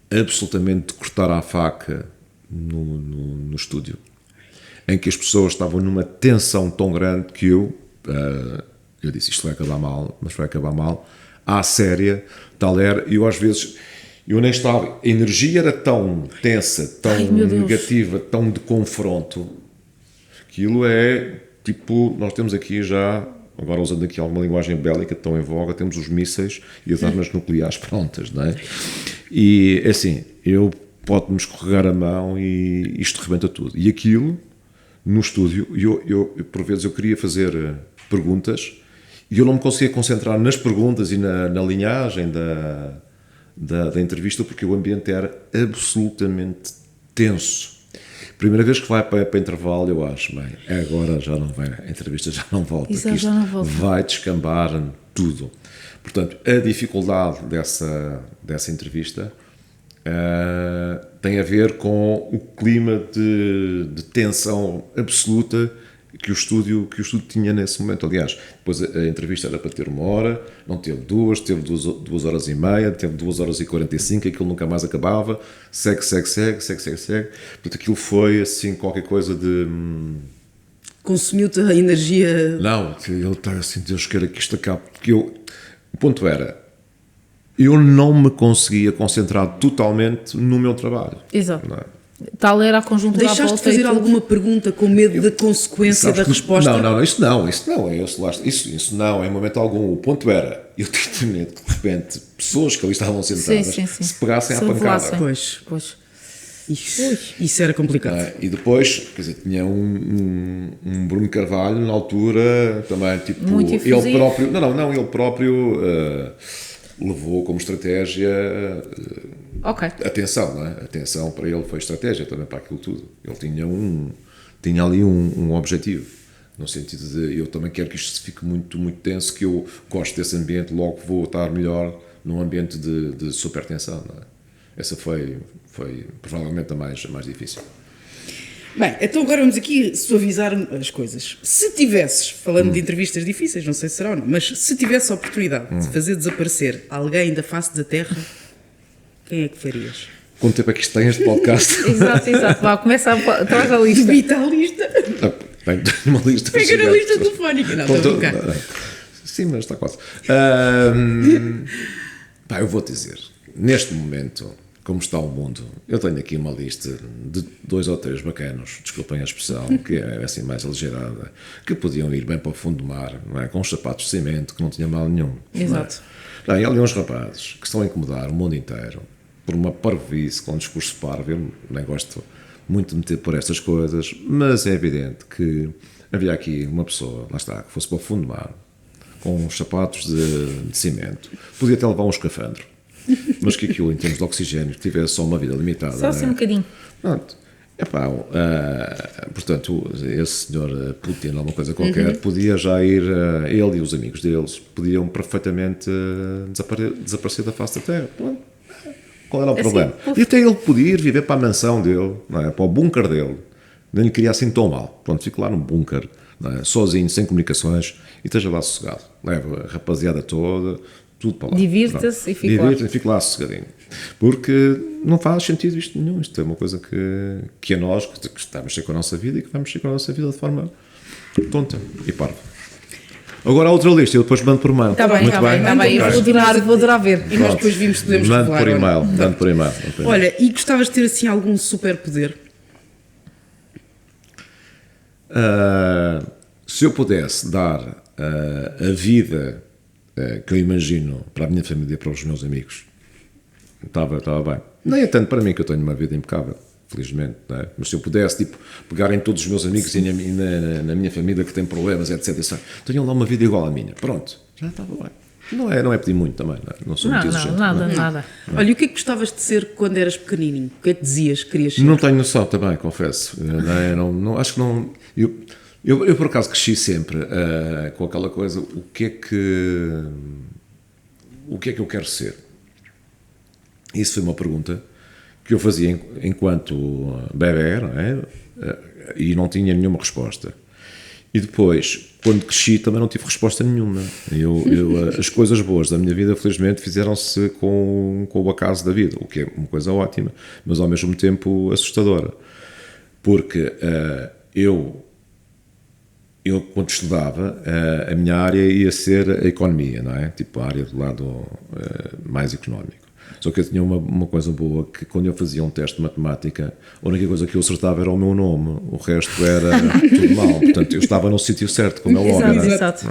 absolutamente de cortar à faca no estúdio, em que as pessoas estavam numa tensão tão grande que eu disse, isto vai acabar mal, mas vai acabar mal, à séria, tal era, eu às vezes, eu nem estava, a energia era tão tensa, tão Ai, meu Deus. negativa, tão de confronto, aquilo é, tipo, nós temos aqui já, agora usando aqui alguma linguagem bélica tão em voga, temos os mísseis e as armas nucleares prontas, não é? E, assim, pode-me escorregar a mão e isto rebenta tudo. E aquilo, no estúdio, eu por vezes eu queria fazer perguntas e eu não me conseguia concentrar nas perguntas e na linhagem da entrevista porque o ambiente era absolutamente tenso. Primeira vez que vai para intervalo, eu acho, bem, agora já não vai, a entrevista já não volta. Isso que já não volta. Vai descambar tudo. Portanto, a dificuldade dessa entrevista tem a ver com o clima de tensão absoluta que o estúdio tinha nesse momento. Aliás, depois a entrevista era para ter 1 hora, não teve 2, teve 2 horas e meia, teve 2 horas e 45, aquilo nunca mais acabava, segue. Portanto, aquilo foi assim qualquer coisa de... Consumiu-te a energia. Não, ele está assim, Deus queira que isto acabe, porque o ponto era, eu não me conseguia concentrar totalmente no meu trabalho. Exato. Não é? Tal era a conjuntura à Deixaste de volta e fazer tudo. alguma pergunta com medo da consequência Sabes da que- resposta? Não, isso não, em momento algum. O ponto era, eu tinha medo que de repente pessoas que ali estavam sentadas Sim. se pegassem à Se pancada. revelassem. Pois. Isso era complicado. E depois, quer dizer, tinha um Bruno Carvalho na altura também, tipo, Muito ele efusivo. próprio, ele próprio levou como estratégia Ok. atenção, não é? Atenção para ele foi estratégia também para aquilo tudo. Ele tinha ali um objetivo, no sentido de eu também quero que isto fique muito, muito tenso, que eu gosto desse ambiente, logo vou estar melhor num ambiente de super tensão, não é? Essa foi provavelmente a mais difícil. Bem, então agora vamos aqui suavizar as coisas. Se tivesses, falando de entrevistas difíceis, não sei se será ou não, mas se tivesse a oportunidade de fazer desaparecer alguém da face da Terra, quem é que farias? Quanto tempo é que isto tem este podcast? Exato. Vá, começa traz a lista. Evita a lista. Tenho uma lista. Pega na lista telefónica. Não, estou a brincar. Sim, mas está quase. Eu vou dizer, neste momento, como está o mundo, eu tenho aqui uma lista de 2 ou 3 bacanos, desculpem a expressão, que é assim mais aligeirada, que podiam ir bem para o fundo do mar, não é? Com os sapatos de cimento, que não tinha mal nenhum. Exato. Não é? E há ali uns rapazes que estão a incomodar o mundo inteiro por uma parvoíce, com um discurso parvo. Eu nem gosto muito de meter por estas coisas, mas é evidente que havia aqui uma pessoa, lá está, que fosse para o fundo do mar, com uns sapatos de cimento, podia até levar um escafandro, mas que aquilo, em termos de oxigênio, tivesse só uma vida limitada. Só assim um bocadinho. Pronto. Portanto, esse senhor Putin, alguma coisa qualquer, podia já ir, ele e os amigos deles, podiam perfeitamente desaparecer da face da Terra. Pronto. Qual era o problema? E até ele podia ir viver para a mansão dele, não é? Para o bunker dele. Nem lhe queria assim tão mal. Pronto, fico lá num bunker, não é? Sozinho, sem comunicações, e esteja lá sossegado. Leva a rapaziada toda, tudo para lá. Divirta-se e fico lá sossegadinho. Porque não faz sentido isto nenhum. Isto é uma coisa que a nós, que está a mexer com a nossa vida e que vai mexer com a nossa vida de forma tonta e parva. Agora a outra lista, eu depois mando por e-mail. Está bem. Eu vou adorar ver. E nós depois vimos se podemos mando revelar. por e-mail. Olha, e gostavas de ter assim algum superpoder? Se eu pudesse dar a vida que eu imagino para a minha família e para os meus amigos, estava bem. Nem é tanto para mim, que eu tenho uma vida impecável, felizmente, não é? Mas se eu pudesse pegar em todos os meus amigos e na minha família que tem problemas, etc., tenham lá uma vida igual à minha, pronto, já estava bem. Não é pedir muito também, não sou muito exigente. Nada. Olha, e o que é que gostavas de ser quando eras pequenininho? O que é que dizias que querias ser? Não tenho noção também, confesso. Acho que não. Eu por acaso cresci sempre com aquela coisa, o que é que eu quero ser? Isso foi uma pergunta que eu fazia enquanto bebê, não é? E não tinha nenhuma resposta. E depois, quando cresci, também não tive resposta nenhuma. As coisas boas da minha vida, felizmente, fizeram-se com o acaso da vida, o que é uma coisa ótima, mas ao mesmo tempo assustadora. Porque eu quando estudava, a minha área ia ser a economia, não é? Tipo a área do lado mais económico. Só que eu tinha uma coisa boa, que quando eu fazia um teste de matemática, a única coisa que eu acertava era o meu nome, o resto era tudo mal. Portanto, eu estava no sítio certo, como é óbvio. Exato.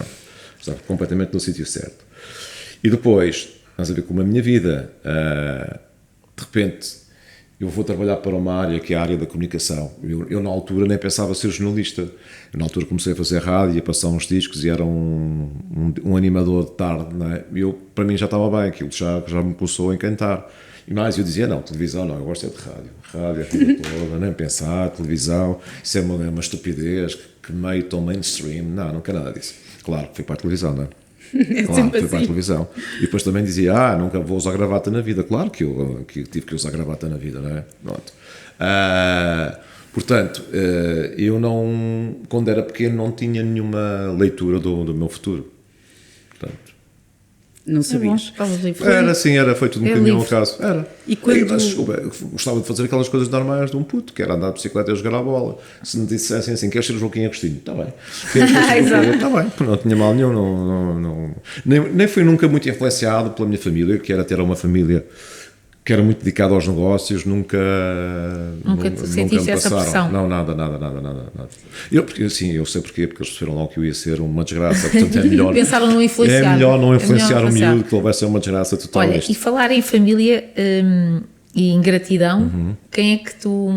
Estava completamente no sítio certo. E depois, estás a ver como a minha vida, de repente, eu vou trabalhar para uma área que é a área da comunicação. Eu na altura nem pensava ser jornalista. Eu, na altura comecei a fazer rádio, a passar uns discos e era um animador de tarde. Não é? Para mim já estava bem, aquilo já me começou a encantar. E mais, eu dizia, não, televisão não, eu gosto é de rádio. Rádio, a vida toda, nem pensar, televisão, isso é uma estupidez, que meio tão mainstream. Não quero nada disso. Claro, fui para a televisão, não é? Claro, fui para a televisão. E depois também dizia, nunca vou usar gravata na vida. Claro que eu tive que usar gravata na vida, não é? Pronto. Portanto, eu quando era pequeno, não tinha nenhuma leitura do meu futuro. Portanto, não sabias? Foi tudo um bocadinho ao caso. Era. E quando... Eu gostava de fazer aquelas coisas normais de um puto, que era andar de bicicleta e jogar a bola. Se me dissessem assim, queres ser o Joaquim Agostinho? Está bem. Está bem, não tinha mal nenhum. Nem fui nunca muito influenciado pela minha família, que era ter uma família que era muito dedicada aos negócios, nunca te sentiste essa pressão? Não, nada. Eu sei porquê, porque eles perceberam logo que eu ia ser uma desgraça, portanto é melhor... Pensaram não influenciar. É melhor não influenciar o miúdo, que ele vai ser uma desgraça total. Olha, e falar em família e em gratidão, quem é que tu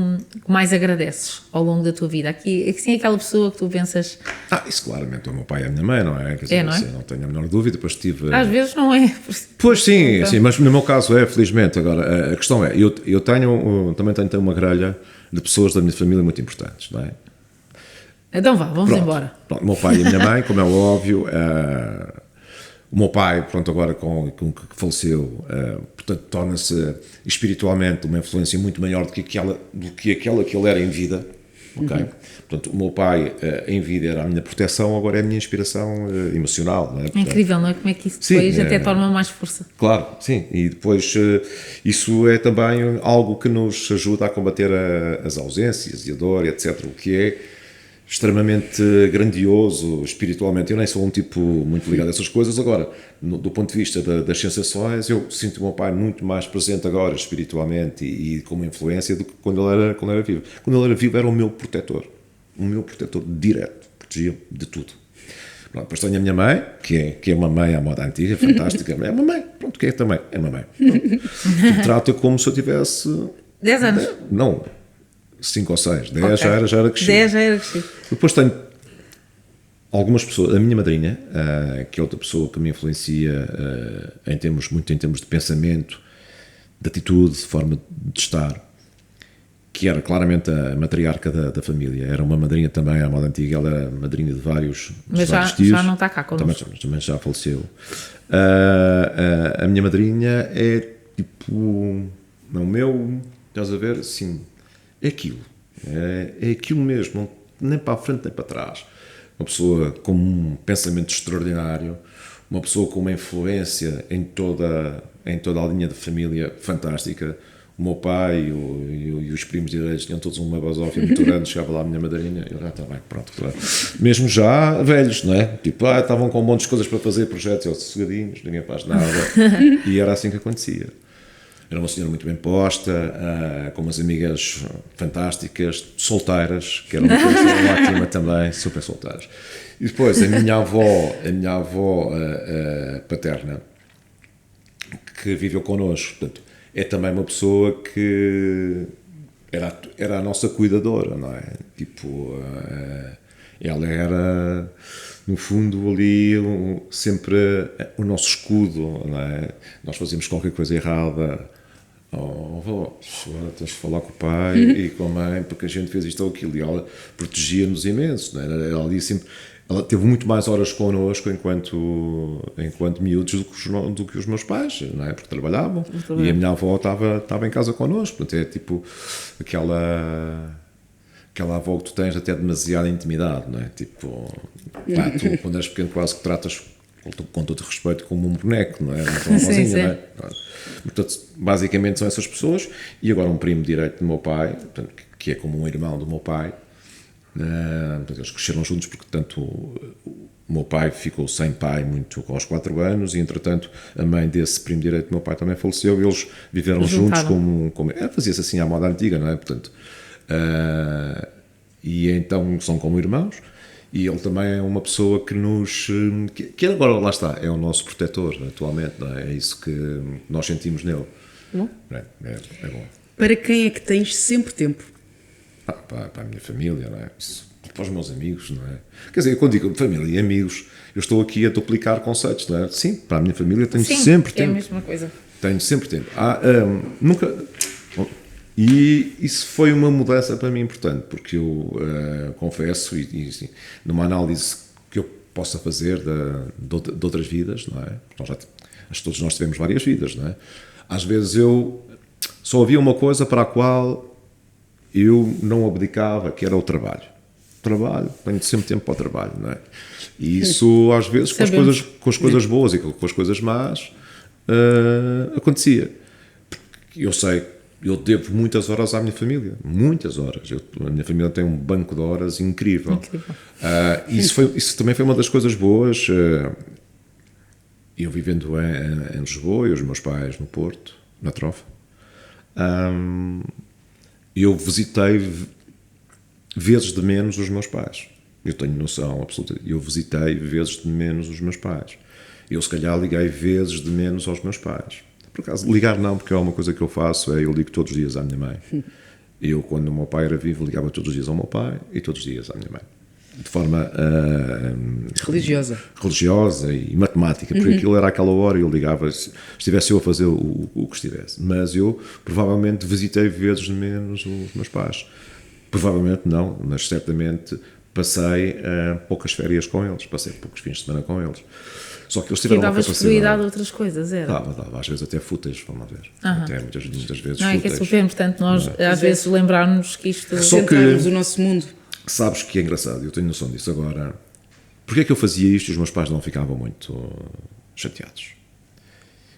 mais agradeces ao longo da tua vida? Aqui, assim, aquela pessoa que tu pensas... Isso claramente é o meu pai e a minha mãe, não é? Quer dizer, não é? Não tenho a menor dúvida, depois tive... Às vezes não é. Pois sim, mas no meu caso felizmente. Agora, a questão é, eu também tenho uma grelha de pessoas da minha família muito importantes, não é? Então vamos embora. Pronto, o meu pai e a minha mãe, como é óbvio, O meu pai, pronto, agora com que faleceu, portanto, torna-se espiritualmente uma influência muito maior do que aquela que ele era em vida. Okay? Portanto, o meu pai em vida era a minha proteção, agora é a minha inspiração emocional. Não é? Portanto, incrível, não é? Como é que isso depois até torna mais força. Claro, sim. E depois isso é também algo que nos ajuda a combater as ausências e a dor, etc. O que é extremamente grandioso espiritualmente. Eu nem sou um tipo muito ligado a essas coisas. Agora, do ponto de vista das sensações, eu sinto o meu pai muito mais presente agora espiritualmente e como influência do que quando ele era vivo. Quando ele era vivo era o meu protetor direto, protegia de tudo. Pronto, depois tenho a minha mãe, que é uma mãe à moda antiga, fantástica, é uma mãe, pronto, que é também, é uma mãe. Que trata como se eu tivesse 10 anos. Não, 5 ou 6, 10 já era crescido. 10 já era crescido. Depois tenho algumas pessoas, a minha madrinha, que é outra pessoa que me influencia muito em termos de pensamento, de atitude, de forma de estar, que era claramente a matriarca da família. Era uma madrinha também à moda antiga, ela era madrinha de vários Mas tios. já não está cá connosco. Também já faleceu. A minha madrinha é tipo, o meu, estás a ver, assim, é aquilo. É aquilo mesmo, nem para a frente nem para trás. Uma pessoa com um pensamento extraordinário, uma pessoa com uma influência em toda a linha de família fantástica. O meu pai e os primos direitos tinham todos uma basófia muito grande, chegava lá a minha madrinha e eu está bem, pronto. Claro. Mesmo já velhos, não é? Tipo, estavam com um monte de coisas para fazer, projetos, eu sossegadinhos, ninguém faz nada. E era assim que acontecia. Era uma senhora muito bem posta, com umas amigas fantásticas, solteiras, que era uma coisa ótima também, super solteiras. E depois a minha avó paterna, que viveu connosco, portanto, é também uma pessoa que era a nossa cuidadora, não é? Tipo, ela era, no fundo, ali sempre o nosso escudo, não é? Nós fazíamos qualquer coisa errada. Avó, tens de falar com o pai e com a mãe, porque a gente fez isto ou aquilo. E ela protegia-nos imenso, não é? Ela ali sempre... Ela teve muito mais horas connosco enquanto miúdos do que os meus pais, não é? Porque trabalhavam. E a minha avó estava em casa connosco. Portanto, é tipo aquela avó que tu tens até demasiada intimidade, não é? Tipo, tu quando és pequeno quase que tratas com todo respeito como um boneco, não é? Uma vozinha, não é? Portanto, basicamente são essas pessoas. E agora um primo direito do meu pai, portanto, que é como um irmão do meu pai. Eles cresceram juntos porque tanto o meu pai ficou sem pai muito aos 4 anos e entretanto a mãe desse primo direito do meu pai também faleceu e eles viveram juntos como fazia-se assim à moda antiga, não é? Portanto, e então são como irmãos e ele também é uma pessoa que que agora lá está, é o nosso protetor atualmente, não é? É isso que nós sentimos nele. É bom. Para quem é que tens sempre tempo? Para a minha família, não é? Isso, para os meus amigos, não é? Quer dizer, quando digo família e amigos, eu estou aqui a duplicar conceitos, não é? Sim, para a minha família tenho sempre tempo. É a mesma coisa. Tenho sempre tempo. Nunca... E isso foi uma mudança para mim importante, porque eu confesso, e assim, numa análise que eu possa fazer de outras vidas, não é? Todos nós tivemos várias vidas, não é? Às vezes eu só havia uma coisa para a qual eu não abdicava, que era o trabalho. Tenho sempre tempo para o trabalho, não é? E isso, às vezes, com as coisas boas e com as coisas más, acontecia. Eu sei, eu devo muitas horas à minha família, muitas horas. A minha família tem um banco de horas incrível. Isso também foi uma das coisas boas. Eu vivendo em Lisboa e os meus pais no Porto, na Trofa. Eu visitei vezes de menos os meus pais. Eu tenho noção absoluta. Eu visitei vezes de menos os meus pais. Eu, se calhar, liguei vezes de menos aos meus pais. Por acaso, ligar não, porque é uma coisa que eu faço, eu ligo todos os dias à minha mãe. Eu, quando o meu pai era vivo, ligava todos os dias ao meu pai e todos os dias à minha mãe. De forma religiosa e matemática, porque aquilo era aquela hora e eu ligava, se estivesse eu a fazer o que estivesse. Mas eu provavelmente visitei vezes menos os meus pais. Provavelmente não, mas certamente passei poucas férias com eles, passei poucos fins de semana com eles. Só que eles Que tiveram uma davas prioridade a capacidade. outras coisas, era? Dava, às vezes até fúteis, vamos ver. Até muitas vezes Não, é que é fúteis. super importante nós, às vezes, lembrarmos que isto... Só que- Centrarmos o nosso mundo. Sabes que é engraçado, eu tenho noção disso agora. Porquê é que eu fazia isto e os meus pais não ficavam muito chateados?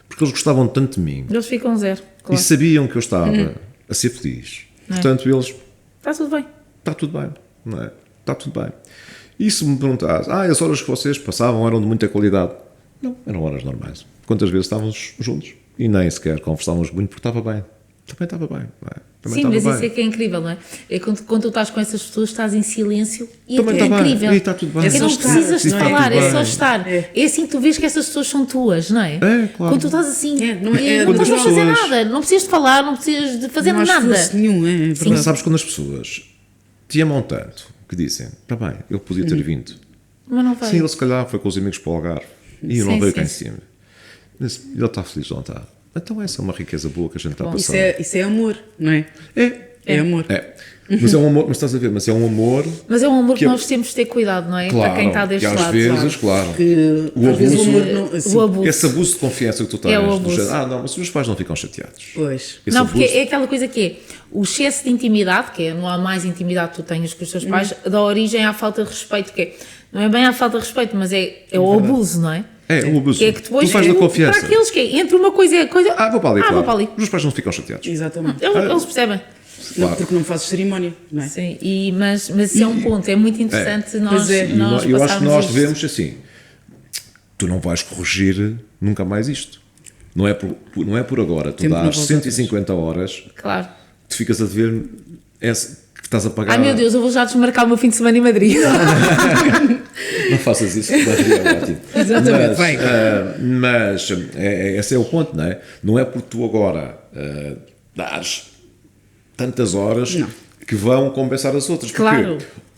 Porque eles gostavam tanto de mim Eles ficam zero, e claro. sabiam que eu estava a ser feliz. Portanto, eles, Está tudo bem. está tudo bem, não é? Está tudo bem. E se me perguntares, as horas que vocês passavam eram de muita qualidade? Não, eram horas normais. Quantas vezes estávamos juntos e nem sequer conversávamos muito porque estava bem. Também estava bem, não é? Também Sim, estava mas bem. isso é que é incrível, não é? É quando tu estás com essas pessoas, estás em silêncio e Também é está bem. incrível. E está tudo bem. É que não só estar, precisas de não é? falar, Tudo é só bem. estar. É assim que tu vês que essas pessoas são tuas, não é? É, claro. Quando tu estás assim, É, não é- não quando estás a as fazer pessoas- nada, não precisas de falar, não precisas de fazer Não há nada. esforço nenhum, é verdade. Mas sabes quando as pessoas te amam tanto que dizem, está bem, ele podia ter vindo. Mas não vai. Sim, ele se calhar foi com os amigos para o Algarve e eu não Sim, veio sim, cá em sim. cima. Mas ele está feliz, não está? Então essa é uma riqueza boa que a gente está a Isso passar. é amor, não é? É amor. É. Mas é um amor, mas estás a ver, mas é um amor Mas é um amor que Que- nós temos de ter cuidado, não é? claro, Para quem está deste que às lado. vezes, claro, Que o às vezes o abuso- amor não. Assim, O abuso. esse abuso de confiança que tu tens, É o do abuso. género, não, mas os meus pais não ficam chateados. Pois. Esse Não, porque abuso- é aquela coisa que é o excesso de intimidade, que é não há mais intimidade que tu tenhas com os teus pais, dá origem à falta de respeito, que é, não é bem à falta de respeito, mas é o abuso, não é? É, o abuso. Que é que depois tu faz da confiança. para aqueles que é, entre uma coisa e a coisa. Vou para ali, vou claro. para ali. Os meus pais não ficam chateados. Exatamente. Eles percebem. Não, Claro. porque não fazes cerimónia, não é? Sim, mas isso é um ponto, é muito interessante nós, Pois é. E nós eu acho que passarmos nós isto. devemos assim, tu não vais corrigir nunca mais isto. Não é por agora. Tu Tempo não dás volta 150 horas, Claro. tu ficas a dever esse que estás a pagar. Ai meu Deus, eu vou já desmarcar o meu fim de semana em Madrid. Não faças isso, porque é ótimo. Exatamente, Mas, vai. mas esse é o ponto, não é? Não é porque tu agora dares tantas horas Não. que vão compensar as outras. Porque Claro.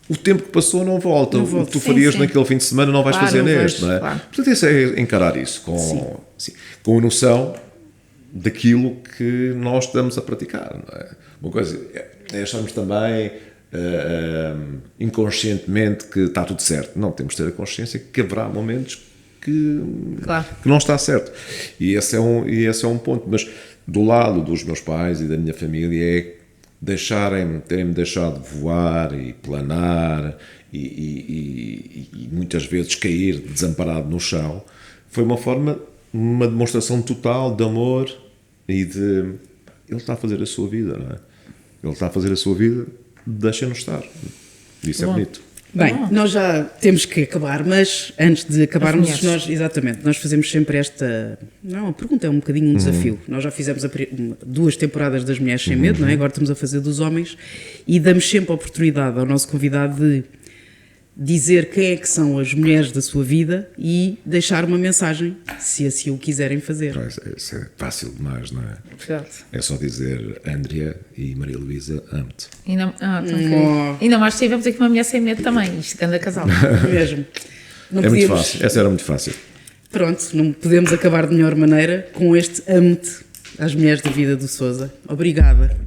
o tempo que passou não volta. O volta. que tu Sim, farias sim. naquele fim de semana não vais Claro, fazer não neste, vais, não é? claro. Portanto, isso é encarar isso com a noção daquilo que nós estamos a praticar, não é? Uma coisa é acharmos também inconscientemente que está tudo certo. Não, temos de ter a consciência que haverá momentos que, Claro. que não está certo. E esse é um ponto. Mas do lado dos meus pais e da minha família é terem-me deixado voar e planar e muitas vezes cair desamparado no chão. Foi uma demonstração total de amor e de... Ele está a fazer a sua vida, não é? Ele está a fazer a sua vida, deixa-nos estar. Isso é Bom. bonito. Bem, nós já temos que acabar, mas antes de acabarmos, As mulheres. nós fazemos sempre esta. Não, a pergunta é um bocadinho um desafio. Nós já fizemos 2 temporadas das Mulheres Sem Medo, não é? Agora estamos a fazer dos homens e damos sempre a oportunidade ao nosso convidado de dizer quem é que são as mulheres da sua vida e deixar uma mensagem, se assim o quiserem fazer. Isso é fácil demais, não é? Verdade. É só dizer Andrea e Maria Luísa, amo-te. Ainda, tão querido. Ainda mais tivemos aqui uma mulher sem medo também, isto que anda casal. Mesmo. Não É muito podíamos- fácil. Essa era muito fácil. Pronto, não podemos acabar de melhor maneira com este amo-te às mulheres da vida do Sousa. Obrigada.